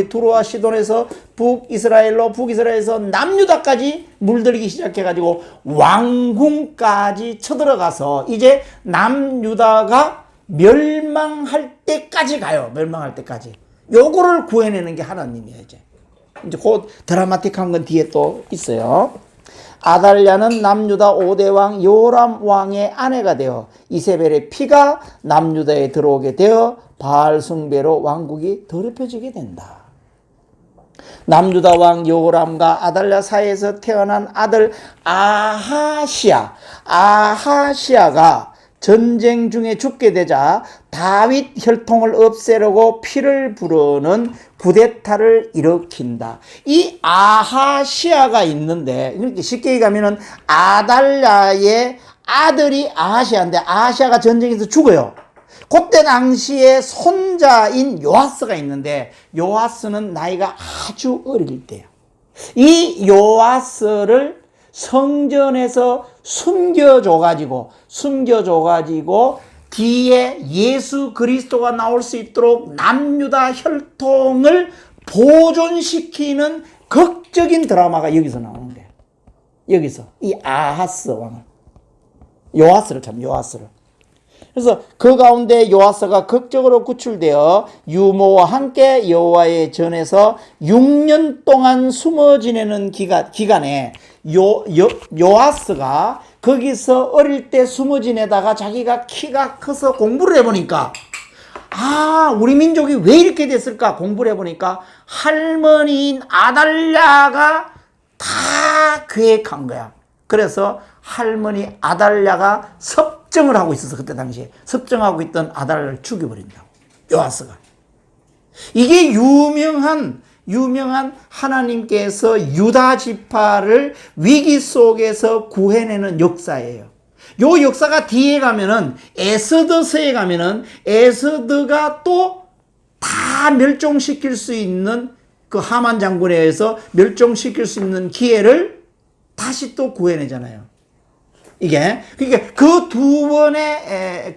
[SPEAKER 1] 두로와 시돈에서 북이스라엘에서 남유다까지 물들기 시작해가지고 왕궁까지 쳐들어가서 이제 남유다가 멸망할 때까지 가요. 멸망할 때까지. 요거를 구해내는 게 하나님이에요. 이제 곧 드라마틱한 건 뒤에 또 있어요. 아달랴는 남유다 5대 왕 요람 왕의 아내가 되어 이세벨의 피가 남유다에 들어오게 되어 바알 숭배로 왕국이 더럽혀지게 된다. 남유다 왕 요람과 아달랴 사이에서 태어난 아들 아하시아가 전쟁 중에 죽게 되자 다윗 혈통을 없애려고 피를 부르는 쿠데타를 일으킨다. 이 아하시아가 있는데 이렇게 쉽게 얘기하면은 아달랴의 아들이 아하시아인데 아하시아가 전쟁에서 죽어요. 그때 당시에 손자인 요아스가 있는데 요아스는 나이가 아주 어릴 때예요. 이 요아스를 성전에서 숨겨줘가지고 뒤에 예수 그리스도가 나올 수 있도록 남유다 혈통을 보존시키는 극적인 드라마가 여기서 나오는 거예요. 여기서 이 아하스 왕을 요아스를 그래서 그 가운데 요아스가 극적으로 구출되어 유모와 함께 여호와의 전에서 6년 동안 숨어 지내는 기간에 요아스가 거기서 어릴 때 숨어 지내다가 자기가 키가 커서 공부를 해보니까 우리 민족이 왜 이렇게 됐을까 공부를 해보니까 할머니인 아달랴가 다 계획한 거야. 그래서 할머니 아달랴가 섭정을 하고 있어서 그때 당시에 섭정하고 있던 아달랴를 죽여버린다고. 요아스가. 이게 유명한 하나님께서 유다 지파를 위기 속에서 구해내는 역사예요. 요 역사가 뒤에 가면은 에스더서에 가면은 에스더가 또 다 멸종시킬 수 있는 그 하만 장군에 의해서 멸종시킬 수 있는 기회를 다시 또 구해내잖아요. 이게 그러니까 그 두 번의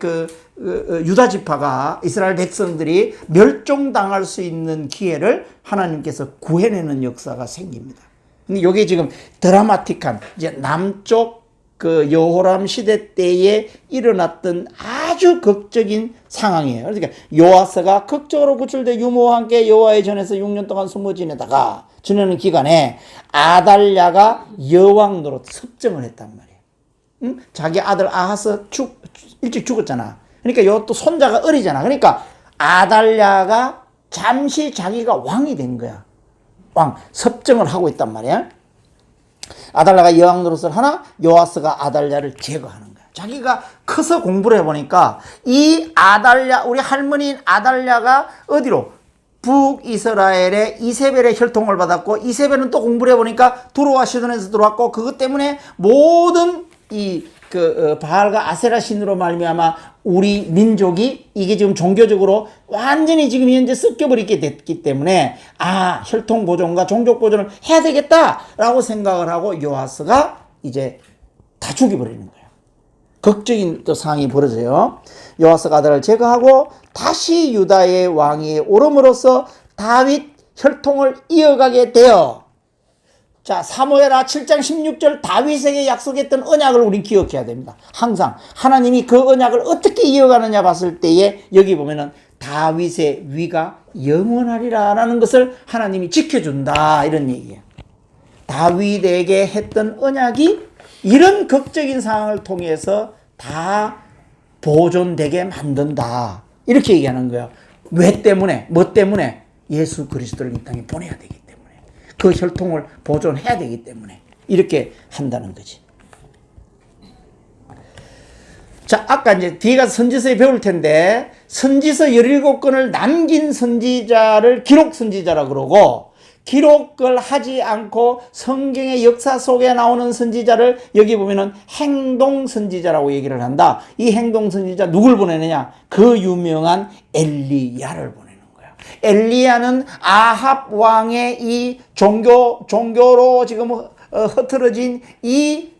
[SPEAKER 1] 유다 지파가 이스라엘 백성들이 멸종당할 수 있는 기회를 하나님께서 구해내는 역사가 생깁니다. 근데 이게 지금 드라마틱한 이제 남쪽 그 여호람 시대 때에 일어났던 아주 극적인 상황이에요. 그러니까 요아스가 극적으로 구출돼 유모와 함께 여호와의 전에서 6년 동안 숨어 지내다가 지내는 기간에 아달랴가 여왕 노릇 섭정을 했단 말이에요. 응? 자기 아들 아하스 일찍 죽었잖아. 그러니까 요 또 손자가 어리잖아. 그러니까 아달랴가 잠시 자기가 왕이 된 거야. 섭정을 하고 있단 말이야. 아달랴가 여왕 노릇을 하나 요아스가 아달랴를 제거하는 거야. 자기가 커서 공부를 해보니까 이 아달랴 우리 할머니인 아달랴가 어디로 북이스라엘의 이세벨의 혈통을 받았고 이세벨은 또 공부를 해보니까 두로와 시돈에서 들어왔고 그것 때문에 모든 바알과 아세라 신으로 말미암아 우리 민족이 이게 지금 종교적으로 완전히 지금 현재 섞여버리게 됐기 때문에 혈통 보존과 종족 보존을 해야 되겠다라고 생각을 하고 요아스가 이제 다 죽여버리는 거예요. 극적인 또 상황이 벌어져요. 요아스가 아들을 제거하고 다시 유다의 왕이 오름으로써 다윗 혈통을 이어가게 되어 자, 사무엘하 7장 16절 다윗에게 약속했던 언약을 우린 기억해야 됩니다. 항상 하나님이 그 언약을 어떻게 이어가느냐 봤을 때에 여기 보면은 다윗의 위가 영원하리라라는 것을 하나님이 지켜준다 이런 얘기예요. 다윗에게 했던 언약이 이런 극적인 상황을 통해서 다 보존되게 만든다 이렇게 얘기하는 거예요. 왜 때문에? 뭐 때문에? 예수 그리스도를 이 땅에 보내야 되기 때문에. 그 혈통을 보존해야 되기 때문에 이렇게 한다는 거지. 자, 아까 이제 뒤에 가서 선지서에 배울 텐데, 선지서 17권을 남긴 선지자를 기록 선지자라 그러고, 기록을 하지 않고 성경의 역사 속에 나오는 선지자를 여기 보면은 행동 선지자라고 얘기를 한다. 이 행동 선지자 누굴 보내느냐? 그 유명한 엘리야를 보내는 거야. 엘리야는 아합 왕의 이 종교로 지금 흐트러진 이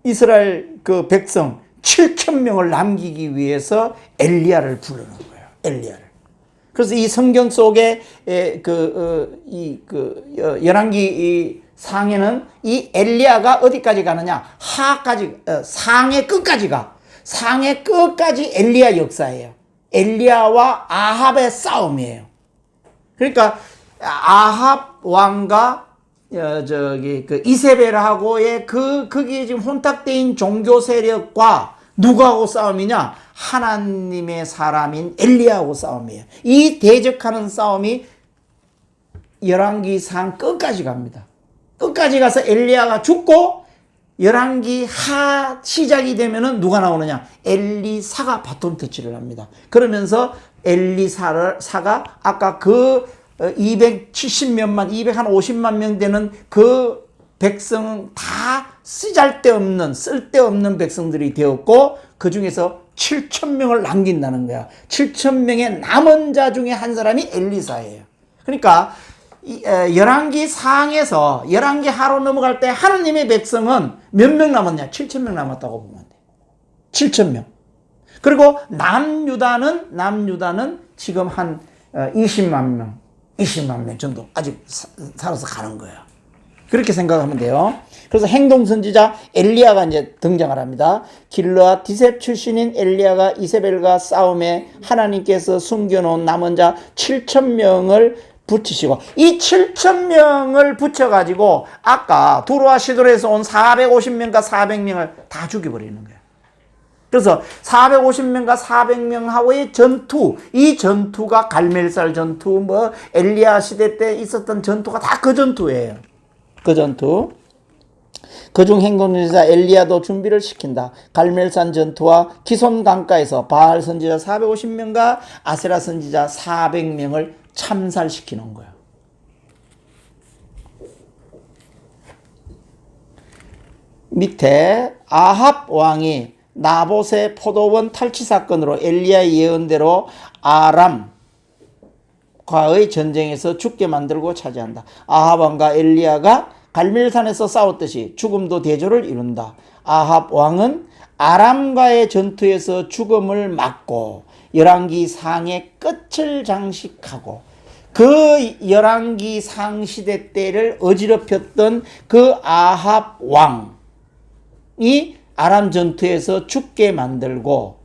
[SPEAKER 1] 이스라엘 그 백성 7,000명을 남기기 위해서 엘리야를 부르는 거예요. 엘리야를. 그래서 이 성경 속에 열왕기 상에는 이 엘리야가 어디까지 가느냐? 하까지, 상의 끝까지 가. 상의 끝까지 엘리야 역사예요. 엘리야와 아합의 싸움이에요. 그러니까 아합 왕과 이세벨하고의 거기에 지금 혼탁되어 종교 세력과 누구하고 싸움이냐? 하나님의 사람인 엘리야하고 싸움이에요. 이 대적하는 싸움이 열왕기상 끝까지 갑니다. 끝까지 가서 엘리야가 죽고 열왕기 하 시작이 되면은 누가 나오느냐? 엘리사가 바톤 터치를 합니다. 그러면서 엘리사가 아까 그 270몇만, 250만 명 되는 그 백성은 다 쓸데없는 백성들이 되었고, 그 중에서 7,000명을 남긴다는 거야. 7,000명의 남은 자 중에 한 사람이 엘리사예요. 그러니까 열왕기 상에서 열왕기 하로 넘어갈 때 하나님의 백성은 몇 명 남았냐? 7,000명 남았다고 보면 돼. 7,000명. 그리고 남유다는 지금 한 20만 명 정도 아직 살아서 가는 거예요. 그렇게 생각하면 돼요. 그래서 행동 선지자 엘리야가 이제 등장을 합니다. 길르앗 디셉 출신인 엘리야가 이세벨과 싸움에 하나님께서 숨겨놓은 남은 자 7,000명을 붙이시고, 이 7,000명을 붙여가지고 아까 두로와 시도에서 온 450명과 400명을 다 죽여버리는 거예요. 그래서 450명과 400명하고의 전투, 이 전투가 갈멜살 전투, 엘리야 시대 때 있었던 전투가 다 그 전투예요. 그 전투. 그중 행동선지자 엘리야도 준비를 시킨다. 갈멜산 전투와 기손 강가에서 바알 선지자 450명과 아세라 선지자 400명을 참살시키는 거예요. 밑에 아합 왕이 나봇의 포도원 탈취 사건으로 엘리야의 예언대로 아람과의 전쟁에서 죽게 만들고 차지한다. 아합 왕과 엘리야가 갈멜산에서 싸웠듯이 죽음도 대조를 이룬다. 아합 왕은 아람과의 전투에서 죽음을 맞고 열왕기 상의 끝을 장식하고, 그 열왕기 상 시대 때를 어지럽혔던 그 아합 왕이 아람 전투에서 죽게 만들고,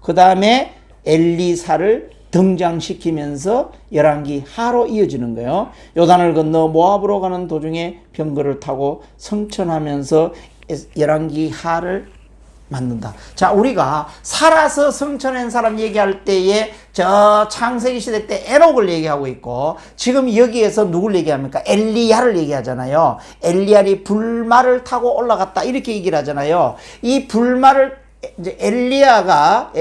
[SPEAKER 1] 그 다음에 엘리사를 등장시키면서 열왕기 하로 이어지는 거예요. 요단을 건너 모압으로 가는 도중에 병거를 타고 성천하면서 열왕기 하를 만든다. 자, 우리가 살아서 성천한 사람 얘기할 때에 저 창세기 시대 때 에녹을 얘기하고 있고, 지금 여기에서 누굴 얘기합니까? 엘리야를 얘기하잖아요. 엘리야이 불말을 타고 올라갔다 이렇게 얘기를 하잖아요. 이 불말을 이제 엘리야가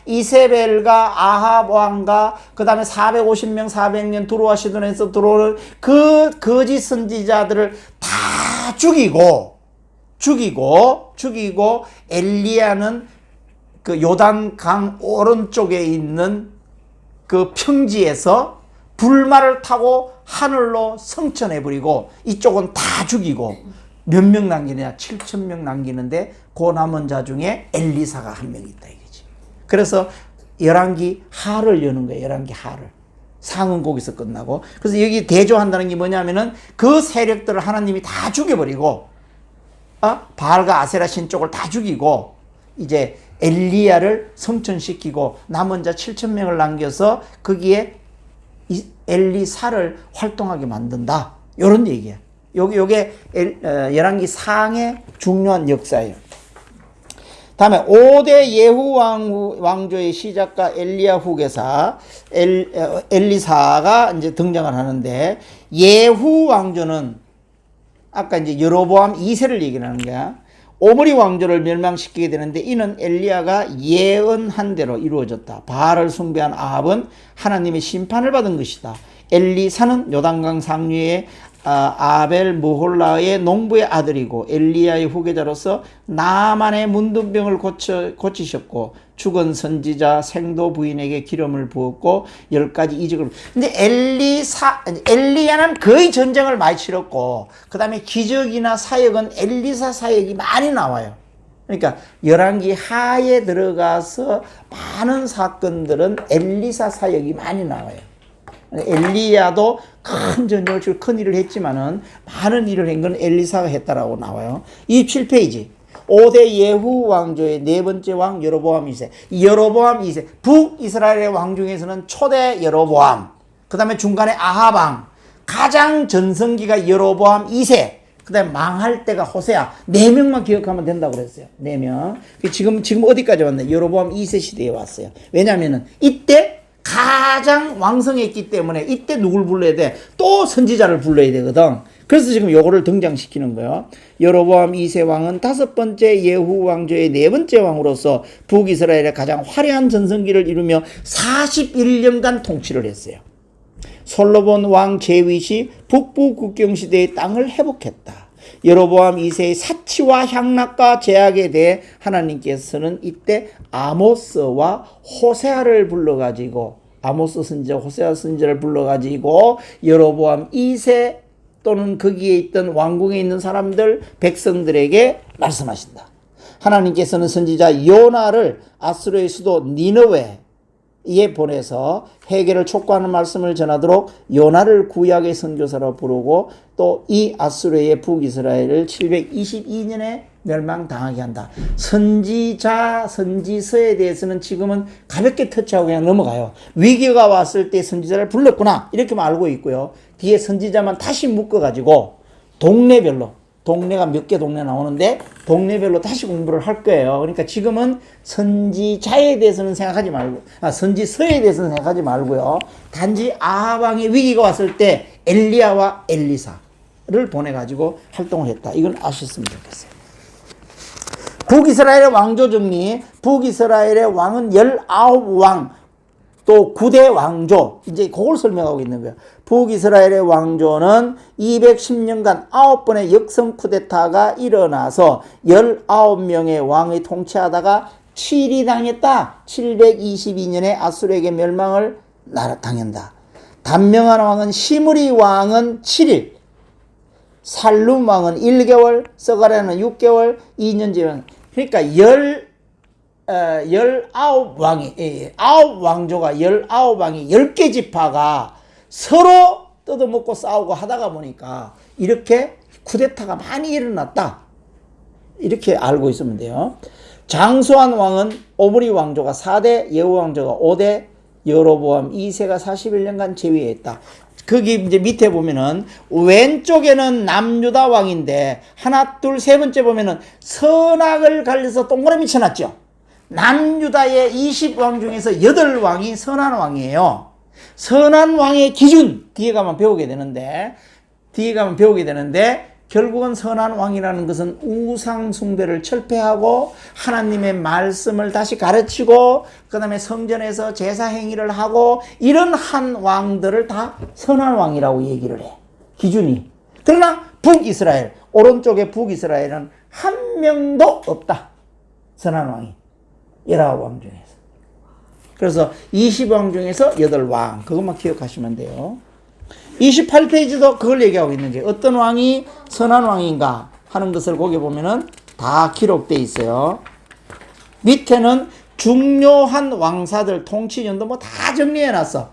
[SPEAKER 1] 이세벨과 아합 왕과 그 다음에 450명 400년 두로와 시돈에서 들어오는 그 거짓 선지자들을 다 죽이고 엘리야는 그 요단강 오른쪽에 있는 그 평지에서 불말을 타고 하늘로 성천해버리고, 이쪽은 다 죽이고, 몇 명 남기느냐? 7,000명 남기는데 그 남은 자 중에 엘리사가 한 명 있다 이거지. 그래서 열왕기 하를 여는 거예요. 열왕기 하를. 상은 거기서 끝나고. 그래서 여기 대조한다는 게 뭐냐면은 그 세력들을 하나님이 다 죽여버리고, 바알과 아세라 신 쪽을 다 죽이고, 이제 엘리야를 성천시키고 남은 자 7,000명을 남겨서 거기에 엘리사를 활동하게 만든다. 이런 얘기야. 요게 열왕기 상의 중요한 역사예요. 다음에 5대 예후 왕조의 시작가 엘리야 후계사 엘리사가 이제 등장을 하는데, 예후 왕조는 아까 이제 여로보암 2세를 얘기를 하는 거야. 오므리 왕조를 멸망시키게 되는데, 이는 엘리야가 예언한 대로 이루어졌다. 바알을 숭배한 아합은 하나님의 심판을 받은 것이다. 엘리사는 요단강 상류의 아벨 무홀라의 농부의 아들이고 엘리야의 후계자로서 나만의 문둥병을 고치셨고, 죽은 선지자 생도 부인에게 기름을 부었고 10가지 이적을. 근데 엘리야는 거의 전쟁을 많이 치렀고, 그 다음에 기적이나 사역은 엘리사 사역이 많이 나와요. 그러니까 열왕기 하에 들어가서 많은 사건들은 엘리사 사역이 많이 나와요. 엘리야도 큰 전쟁을 치고 큰 일을 했지만은 많은 일을 한 건 엘리사가 했다라고 나와요. 27페이지. 5대 예후 왕조의 네 번째 왕 여로보암 2세. 여로보암 2세. 북이스라엘의 왕 중에서는 초대 여로보암, 그 다음에 중간에 아합 왕, 가장 전성기가 여로보암 2세, 그 다음에 망할 때가 호세아. 4명만 기억하면 된다고 그랬어요. 4명. 지금 어디까지 왔나요? 여로보암 2세 시대에 왔어요. 왜냐면은 이때 가장 왕성했기 때문에 이때 누굴 불러야 돼? 또 선지자를 불러야 되거든. 그래서 지금 요거를 등장시키는 거예요. 여로보암 2세 왕은 5번째 예후 왕조의 4번째 왕으로서 북이스라엘의 가장 화려한 전성기를 이루며 41년간 통치를 했어요. 솔로몬 왕 제위 시 북부 국경시대의 땅을 회복했다. 여로보암 2세의 사치와 향락과 제약에 대해 하나님께서는 이때 아모스와 호세아를 불러가지고, 아모스 선지자, 호세아 선지자를 불러가지고 여로보암 2세 또는 거기에 있던 왕궁에 있는 사람들, 백성들에게 말씀하신다. 하나님께서는 선지자 요나를 아수르의 수도 니느웨에 보내서 회개를 촉구하는 말씀을 전하도록 요나를 구약의 선교사로 부르고, 또 이 아수르의 북이스라엘을 722년에 멸망당하게 한다. 선지자, 선지서에 대해서는 지금은 가볍게 터치하고 그냥 넘어가요. 위기가 왔을 때 선지자를 불렀구나 이렇게만 알고 있고요. 뒤에 선지자만 다시 묶어가지고 동네별로, 동네가 몇 개 동네 나오는데 동네별로 다시 공부를 할 거예요. 그러니까 지금은 선지자에 대해서는 생각하지 말고, 선지서에 대해서는 생각하지 말고요. 단지 아합 왕의 위기가 왔을 때 엘리야와 엘리사를 보내가지고 활동을 했다. 이건 아셨으면 좋겠어요. 북이스라엘의 왕조 정리. 북이스라엘의 왕은 19왕, 또 9대 왕조. 이제 그걸 설명하고 있는 거예요. 북이스라엘의 왕조는 210년간 9번의 역성 쿠데타가 일어나서 19명의 왕이 통치하다가 7위 당했다. 722년에 아수르에게 멸망을 당한다. 단명한 왕은 시므리 왕은 7일, 살룸 왕은 1개월, 서가랴는 6개월, 2년 지난. 그러니까 19왕이, 9왕조가 19왕이 10개 지파가 서로 뜯어먹고 싸우고 하다가 보니까 이렇게 쿠데타가 많이 일어났다. 이렇게 알고 있으면 돼요. 장수한 왕은 오므리 왕조가 4대, 예후 왕조가 5대, 여로보암 2세가 41년간 재위했다. 거기 이제 밑에 보면은 왼쪽에는 남유다 왕인데 하나, 둘, 세 번째 보면은 선악을 갈려서 동그라미 쳐놨죠. 남유다의 20왕 중에서 8왕이 선한 왕이에요. 선한 왕의 기준 뒤에 가면 배우게 되는데 결국은 선한 왕이라는 것은 우상 숭배를 철폐하고 하나님의 말씀을 다시 가르치고 그 다음에 성전에서 제사 행위를 하고 이런 한 왕들을 다 선한 왕이라고 얘기를 해. 기준이. 그러나 북이스라엘, 오른쪽에 북이스라엘은 한 명도 없다. 선한 왕이. 19왕 중에서. 그래서 20왕 중에서 8왕. 그것만 기억하시면 돼요. 28페이지도 그걸 얘기하고 있는 게 어떤 왕이 선한 왕인가 하는 것을 거기 보면은 다 기록되어 있어요. 밑에는 중요한 왕사들 통치년도 뭐 다 정리해놨어.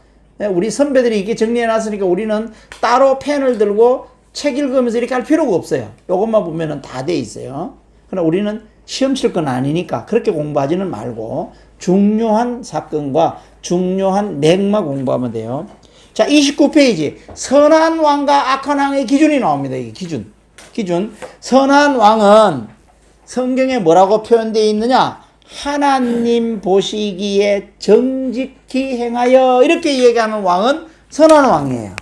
[SPEAKER 1] 우리 선배들이 이렇게 정리해놨으니까 우리는 따로 펜을 들고 책 읽으면서 이렇게 할 필요가 없어요. 이것만 보면은 다 돼 있어요. 그러나 우리는 시험 칠 건 아니니까 그렇게 공부하지는 말고 중요한 사건과 중요한 맥만 공부하면 돼요. 자, 29페이지. 선한 왕과 악한 왕의 기준이 나옵니다. 이게 기준. 선한 왕은 성경에 뭐라고 표현되어 있느냐? 하나님 보시기에 정직히 행하여, 이렇게 얘기하는 왕은 선한 왕이에요.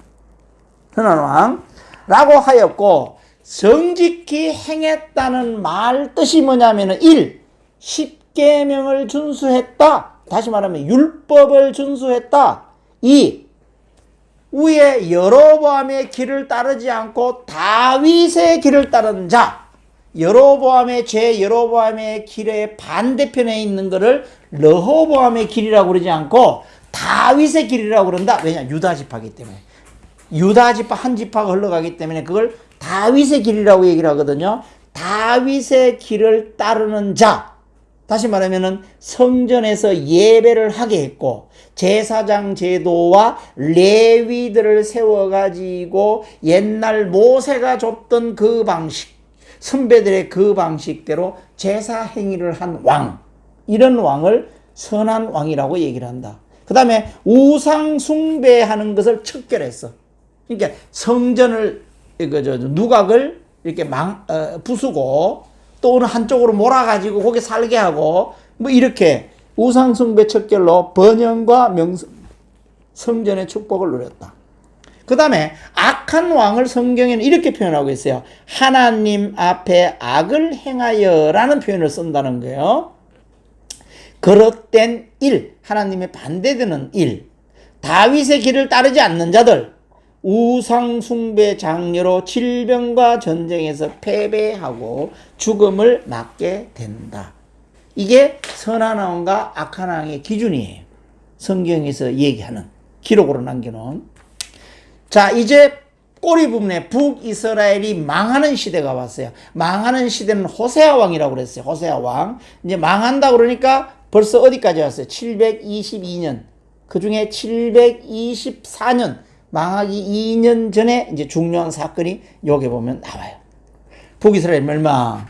[SPEAKER 1] 선한 왕 라고 하였고, 정직히 행했다는 말 뜻이 뭐냐면은 1. 십계명을 준수했다. 다시 말하면 율법을 준수했다. 2. 위에 여로보암의 길을 따르지 않고 다윗의 길을 따르는 자. 여로보암의 죄, 여로보암의 길의 반대편에 있는 것을 르호보암의 길이라고 그러지 않고 다윗의 길이라고 그런다. 왜냐? 유다 지파이기 때문에. 유다 지파 한 지파가 흘러가기 때문에 그걸 다윗의 길이라고 얘기를 하거든요. 다윗의 길을 따르는 자. 다시 말하면은 성전에서 예배를 하게 했고, 제사장 제도와 레위들을 세워가지고 옛날 모세가 줬던 그 방식, 선배들의 그 방식대로 제사 행위를 한 왕, 이런 왕을 선한 왕이라고 얘기를 한다. 그 다음에 우상 숭배하는 것을 척결했어. 그러니까 성전을, 누각을 이렇게 부수고 또 어느 한쪽으로 몰아가지고 거기 살게 하고 뭐 이렇게 우상 숭배 척결로 번영과 성전의 축복을 누렸다. 그 다음에 악한 왕을 성경에는 이렇게 표현하고 있어요. 하나님 앞에 악을 행하여 라는 표현을 쓴다는 거예요. 그릇된 일, 하나님의 반대되는 일, 다윗의 길을 따르지 않는 자들, 우상 숭배 장려로 질병과 전쟁에서 패배하고 죽음을 맞게 된다. 이게 선한 왕과 악한 왕의 기준이에요. 성경에서 얘기하는, 기록으로 남겨놓은. 자, 이제 꼬리 부분에 북이스라엘이 망하는 시대가 왔어요. 망하는 시대는 호세아 왕이라고 그랬어요. 호세아 왕. 이제 망한다 그러니까 벌써 어디까지 왔어요? 722년. 그 중에 724년, 망하기 2년 전에 이제 중요한 사건이 여기 보면 나와요. 북이스라엘 멸망.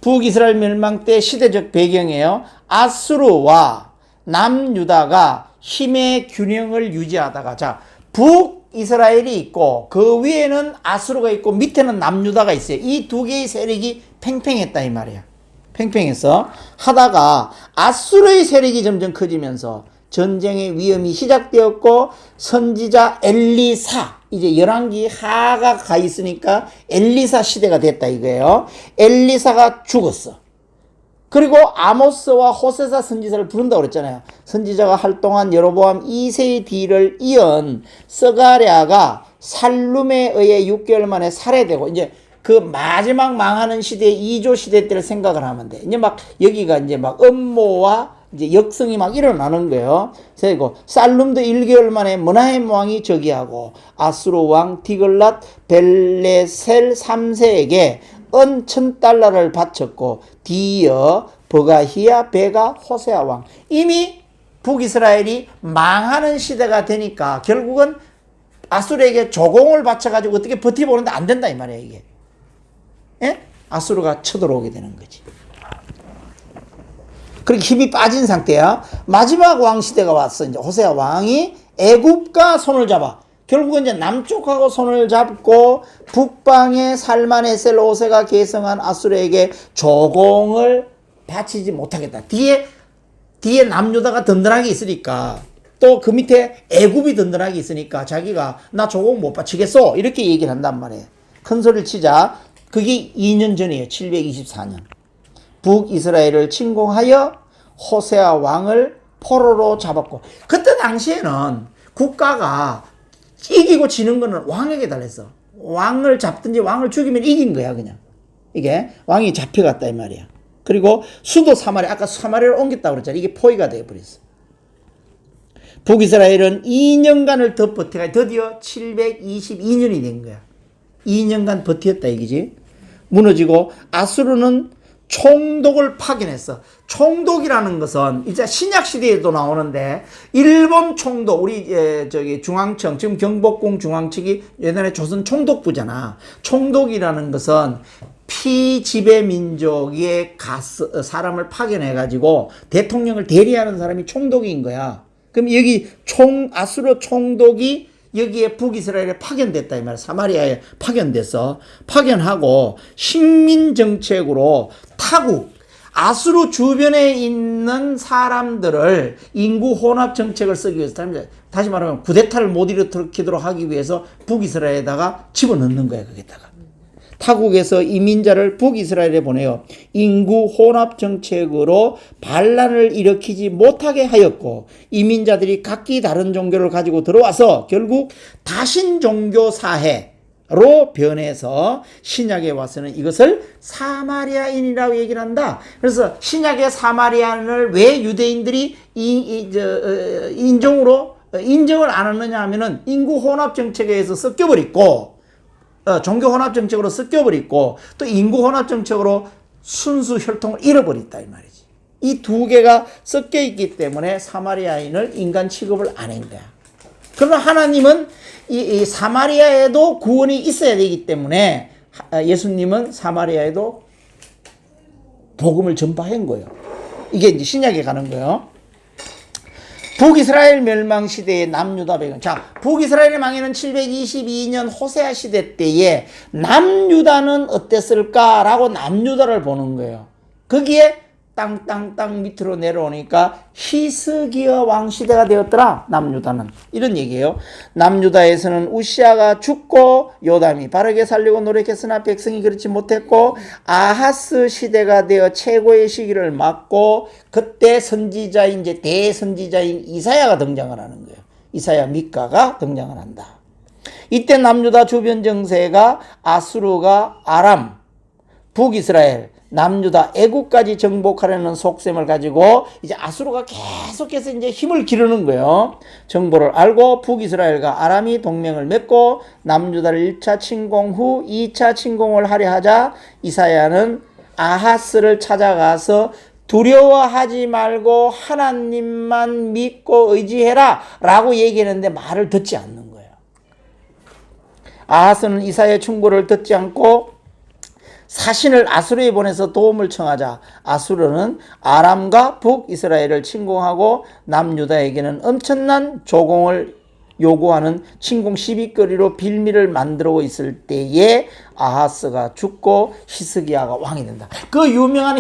[SPEAKER 1] 북이스라엘 멸망 때 시대적 배경이에요. 아수르와 남유다가 힘의 균형을 유지하다가, 자, 북이스라엘이 있고 그 위에는 아수르가 있고 밑에는 남유다가 있어요. 이 두 개의 세력이 팽팽했다 이 말이야. 팽팽해서 하다가 아수르의 세력이 점점 커지면서 전쟁의 위험이 시작되었고, 선지자 엘리사, 이제 열왕기 하가 가 있으니까 엘리사 시대가 됐다 이거예요. 엘리사가 죽었어. 그리고 아모스와 호세사 선지자를 부른다고 그랬잖아요. 선지자가 활동한 여로보암 2세의 뒤를 이은 스가랴가 살룸에 의해 6개월 만에 살해되고, 이제 그 마지막 망하는 시대의 2조 시대 때를 생각을 하면 돼. 이제 막 여기가 이제 막 음모와 이제 역성이 막 일어나는 거예요. 그리고 살룸도 1개월 만에 머나헴 왕이 저기하고 아수르 왕 디글랏 벨레셀 3세에게 은 1000달러를 바쳤고, 뒤이어 버가히야 베가 호세아 왕. 이미 북이스라엘이 망하는 시대가 되니까 결국은 아수르에게 조공을 바쳐가지고 어떻게 버티보는데 안 된다 이 말이야 이게. 예? 아수르가 쳐들어오게 되는 거지. 그렇게 힘이 빠진 상태야. 마지막 왕 시대가 왔어. 이제 호세아 왕이 애굽과 손을 잡아. 결국은 이제 남쪽하고 손을 잡고 북방의 살만에셀 5세가 계승한 아수르에게 조공을 바치지 못하겠다. 뒤에 남유다가 든든하게 있으니까, 또 그 밑에 애굽이 든든하게 있으니까 자기가 나 조공 못 바치겠어 이렇게 얘기를 한단 말이에요. 큰 소리를 치자. 그게 2년 전이에요. 724년. 북이스라엘을 침공하여 호세아 왕을 포로로 잡았고, 그때 당시에는 국가가 이기고 지는 거는 왕에게 달렸어. 왕을 잡든지 왕을 죽이면 이긴 거야 그냥. 이게 왕이 잡혀갔다 이 말이야. 그리고 수도 사마리아, 아까 사마리아를 옮겼다고 그랬잖아. 이게 포위가 되어버렸어. 북이스라엘은 2년간을 더 버텨가 드디어 722년이 된 거야. 2년간 버텼다 이기지. 무너지고 아수르는 총독을 파견했어. 총독이라는 것은 이제 신약 시대에도 나오는데, 일본 총독, 우리 저기 중앙청, 지금 경복궁 중앙측이 옛날에 조선 총독부잖아. 총독이라는 것은 피지배 민족의 사람을 파견해가지고 대통령을 대리하는 사람이 총독인 거야. 그럼 여기 아수르 총독이 여기에 북이스라엘에 파견됐다 이 말이야. 사마리아에 파견돼서 파견하고 식민 정책으로 타국 아수르 주변에 있는 사람들을 인구 혼합 정책을 쓰기 위해서 다시 말하면 쿠데타를 못 일으키도록 하기 위해서 북이스라엘에다가 집어넣는 거야. 거기다가 타국에서 이민자를 북이스라엘에 보내어 인구 혼합 정책으로 반란을 일으키지 못하게 하였고 이민자들이 각기 다른 종교를 가지고 들어와서 결국 다신 종교 사회로 변해서 신약에 와서는 이것을 사마리아인이라고 얘기를 한다. 그래서 신약의 사마리아인을 왜 유대인들이 인종으로 인정을 안 하느냐 하면은 인구 혼합 정책에 의해서 섞여버렸고 종교 혼합 정책으로 섞여버렸고 또 인구 혼합 정책으로 순수 혈통을 잃어버렸다 이 말이지. 이 두 개가 섞여 있기 때문에 사마리아인을 인간 취급을 안 한 거야. 그러나 하나님은 이 사마리아에도 구원이 있어야 되기 때문에 예수님은 사마리아에도 복음을 전파한 거예요. 이게 이제 신약에 가는 거예요. 북이스라엘 멸망 시대의 남유다 배경. 자, 북이스라엘의 망해는 722년 호세아 시대 때에 남유다는 어땠을까라고 남유다를 보는 거예요. 거기에 땅 밑으로 내려오니까 히스기야 왕 시대가 되었더라. 남유다는 이런 얘기예요. 남유다에서는 우시아가 죽고 요담이 바르게 살려고 노력했으나 백성이 그렇지 못했고 아하스 시대가 되어 최고의 시기를 맞고 그때 선지자인 이제 대선지자인 이사야가 등장을 하는 거예요. 이사야 미카가 등장을 한다. 이때 남유다 주변 정세가 아수르가 아람, 북이스라엘, 남유다, 애국까지 정복하려는 속셈을 가지고 이제 아수르가 계속해서 이제 힘을 기르는 거예요. 정보를 알고 북이스라엘과 아람이 동맹을 맺고 남유다를 1차 침공 후 2차 침공을 하려 하자 이사야는 아하스를 찾아가서 두려워하지 말고 하나님만 믿고 의지해라 라고 얘기했는데 말을 듣지 않는 거예요. 아하스는 이사야의 충고를 듣지 않고 사신을 아수르에 보내서 도움을 청하자 아수르는 아람과 북이스라엘을 침공하고 남유다에게는 엄청난 조공을 요구하는 침공 시비거리로 빌미를 만들고 있을 때에 아하스가 죽고 히스기야가 왕이 된다. 그 유명한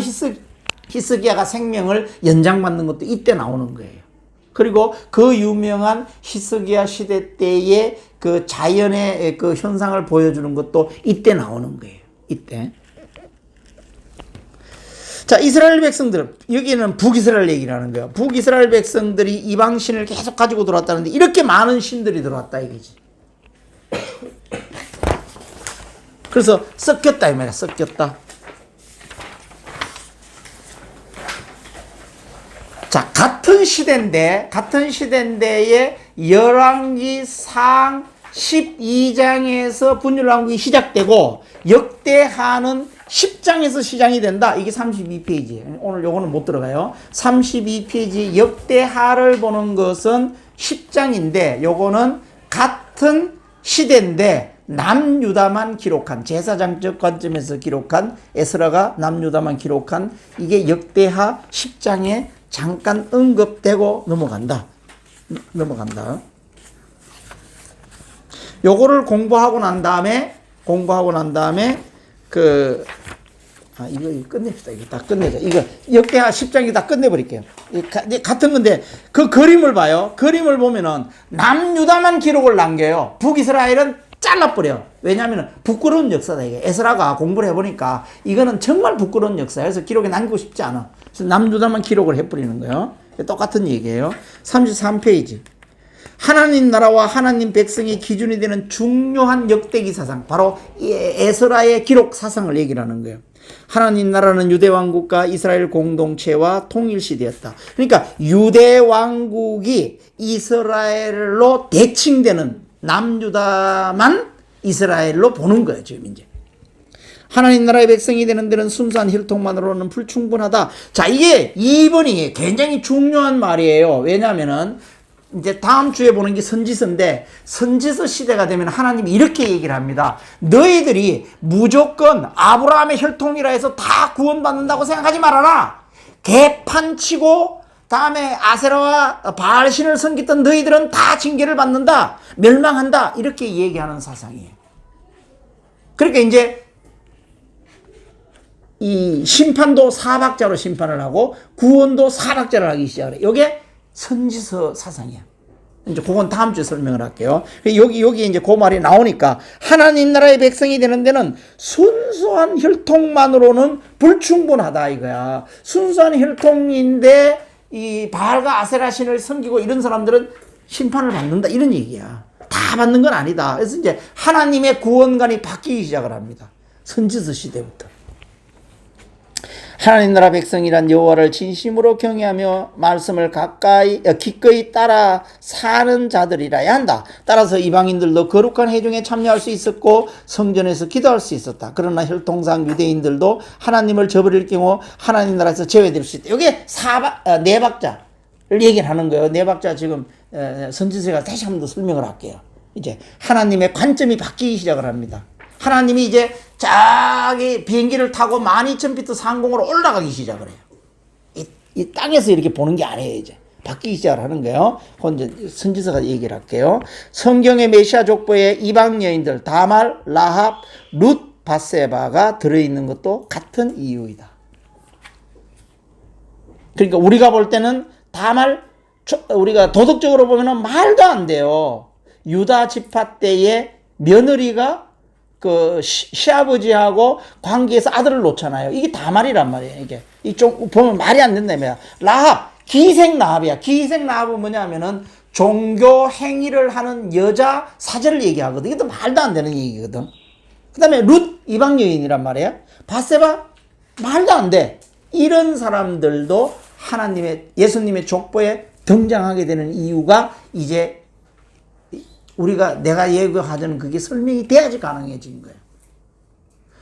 [SPEAKER 1] 히스기야가 생명을 연장받는 것도 이때 나오는 거예요. 그리고 그 유명한 히스기야 시대 때의 그 자연의 그 현상을 보여주는 것도 이때 나오는 거예요. 이때. 자, 이스라엘 백성들은 여기는 북이스라엘 얘기를 하는 거예요. 북이스라엘 백성들이 이방신을 계속 가지고 들어왔다는데 이렇게 많은 신들이 들어왔다 이거지. 그래서 섞였다 이 말이야. 섞였다. 자, 같은 시대인데에 열왕기상 12장에서 분열왕국이 시작되고 역대하는 10장에서 시작이 된다. 이게 32페이지. 오늘 요거는 못 들어가요. 32페이지 역대하를 보는 것은 10장인데 요거는 같은 시대인데 남유다만 기록한 제사장적 관점에서 기록한 에스라가 남유다만 기록한 이게 역대하 10장에 잠깐 언급되고 넘어간다. 요거를 공부하고 난 다음에 이거 끝냅시다. 이거 다 끝내자. 이거 역대하 10장이 다 끝내버릴게요. 같은 건데 그 그림을 봐요. 그림을 보면은 남유다만 기록을 남겨요. 북이스라엘은 잘라버려. 왜냐하면 부끄러운 역사다. 이게 에스라가 공부를 해보니까 이거는 정말 부끄러운 역사예요. 그래서 기록에 남기고 싶지 않아. 그래서 남유다만 기록을 해버리는 거예요. 똑같은 얘기예요. 33페이지. 하나님 나라와 하나님 백성의 기준이 되는 중요한 역대기 사상, 바로 에스라의 기록 사상을 얘기를 하는 거예요. 하나님 나라는 유대 왕국과 이스라엘 공동체와 통일시되었다. 그러니까 유대 왕국이 이스라엘로 대칭되는 남유다만 이스라엘로 보는 거예요. 지금 이제 하나님 나라의 백성이 되는 데는 순수한 혈통만으로는 불충분하다. 자, 이게 2번이 굉장히 중요한 말이에요. 왜냐하면은 이제 다음 주에 보는 게 선지서인데 선지서 시대가 되면 하나님이 이렇게 얘기를 합니다. 너희들이 무조건 아브라함의 혈통이라 해서 다 구원받는다고 생각하지 말아라. 개판치고 다음에 아세라와 바알신을 섬겼던 너희들은 다 징계를 받는다. 멸망한다. 이렇게 얘기하는 사상이에요. 그러니까 이제 이 심판도 사박자로 심판을 하고 구원도 사박자로 하기 시작을 해요. 이게 선지서 사상이야. 이제 그건 다음 주에 설명을 할게요. 여기 이제 그 말이 나오니까 하나님 나라의 백성이 되는 데는 순수한 혈통만으로는 불충분하다 이거야. 순수한 혈통인데 이 바알과 아세라 신을 섬기고 이런 사람들은 심판을 받는다 이런 얘기야. 다 받는 건 아니다. 그래서 이제 하나님의 구원관이 바뀌기 시작을 합니다. 선지서 시대부터. 하나님 나라 백성이란 여호와를 진심으로 경외하며 말씀을 기꺼이 따라 사는 자들이라야 한다. 따라서 이방인들도 거룩한 회중에 참여할 수 있었고 성전에서 기도할 수 있었다. 그러나 혈통상 유대인들도 하나님을 저버릴 경우 하나님 나라에서 제외될 수 있다. 이게 네 박자를 얘기를 하는 거예요. 네 박자 지금 선지서가 다시 한 번 더 설명을 할게요. 이제 하나님의 관점이 바뀌기 시작을 합니다. 하나님이 이제 저기 비행기를 타고 12,000피트 상공으로 올라가기 시작을 해요. 이 땅에서 이렇게 보는 게 아니에요. 이제 바뀌기 시작을 하는 거예요. 그건 이제 선지서가 얘기를 할게요. 성경의 메시아 족보에 이방 여인들 다말, 라합, 룻, 바세바가 들어있는 것도 같은 이유이다. 그러니까 우리가 볼 때는 다말, 우리가 도덕적으로 보면 말도 안 돼요. 유다 지파 때에 며느리가 그 시아버지하고 관계에서 아들을 놓잖아요. 이게 다말이란 말이에요. 이게 이쪽 보면 말이 안 된다며. 라합, 기생 라합이야. 기생 라합은 뭐냐면은 종교 행위를 하는 여자 사제를 얘기하거든. 이것도 말도 안 되는 얘기거든. 그다음에 룻 이방 여인이란 말이야. 바세바 말도 안 돼. 이런 사람들도 하나님의 예수님의 족보에 등장하게 되는 이유가 이제 내가 예고하자는 그게 설명이 돼야지 가능해진 거예요.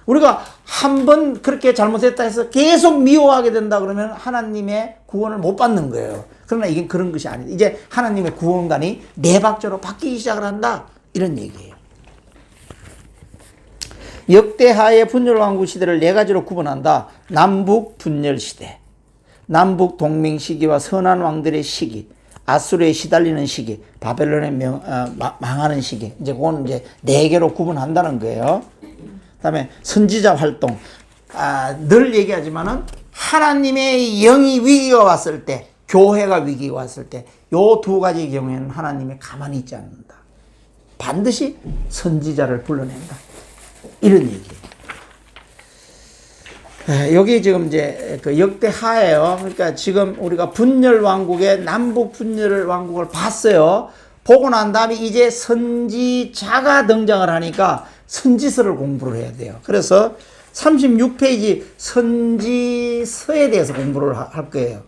[SPEAKER 1] 우리가 한번 그렇게 잘못했다 해서 계속 미워하게 된다 그러면 하나님의 구원을 못 받는 거예요. 그러나 이게 그런 것이 아니다. 이제 하나님의 구원관이 네 박자로 바뀌기 시작을 한다. 이런 얘기예요. 역대하의 분열왕국 시대를 네 가지로 구분한다. 남북 분열 시대, 남북 동맹 시기와 선한 왕들의 시기, 아수르에 시달리는 시기, 바벨론에 망하는 시기. 이제 그건 이제 네 개로 구분한다는 거예요. 그다음에 선지자 활동. 늘 얘기하지만은 하나님의 영이 위기가 왔을 때, 교회가 위기가 왔을 때, 요 두 가지 경우에는 하나님이 가만히 있지 않는다. 반드시 선지자를 불러낸다. 이런 얘기예요. 여기 지금 이제 그 역대하예요. 그러니까 지금 우리가 분열 왕국의 남북 분열 왕국을 봤어요. 보고 난 다음에 이제 선지자가 등장을 하니까 선지서를 공부를 해야 돼요. 그래서 36페이지 선지서에 대해서 공부를 할 거예요.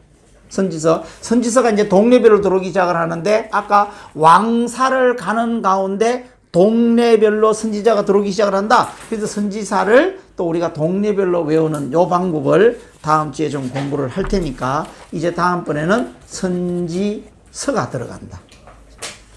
[SPEAKER 1] 선지서가 이제 동네별로 들어오기 시작을 하는데 아까 왕사를 가는 가운데 동네별로 선지자가 들어오기 시작을 한다. 그래서 선지사를 또 우리가 동네별로 외우는 요 방법을 다음 주에 좀 공부를 할 테니까 이제 다음번에는 선지서가 들어간다.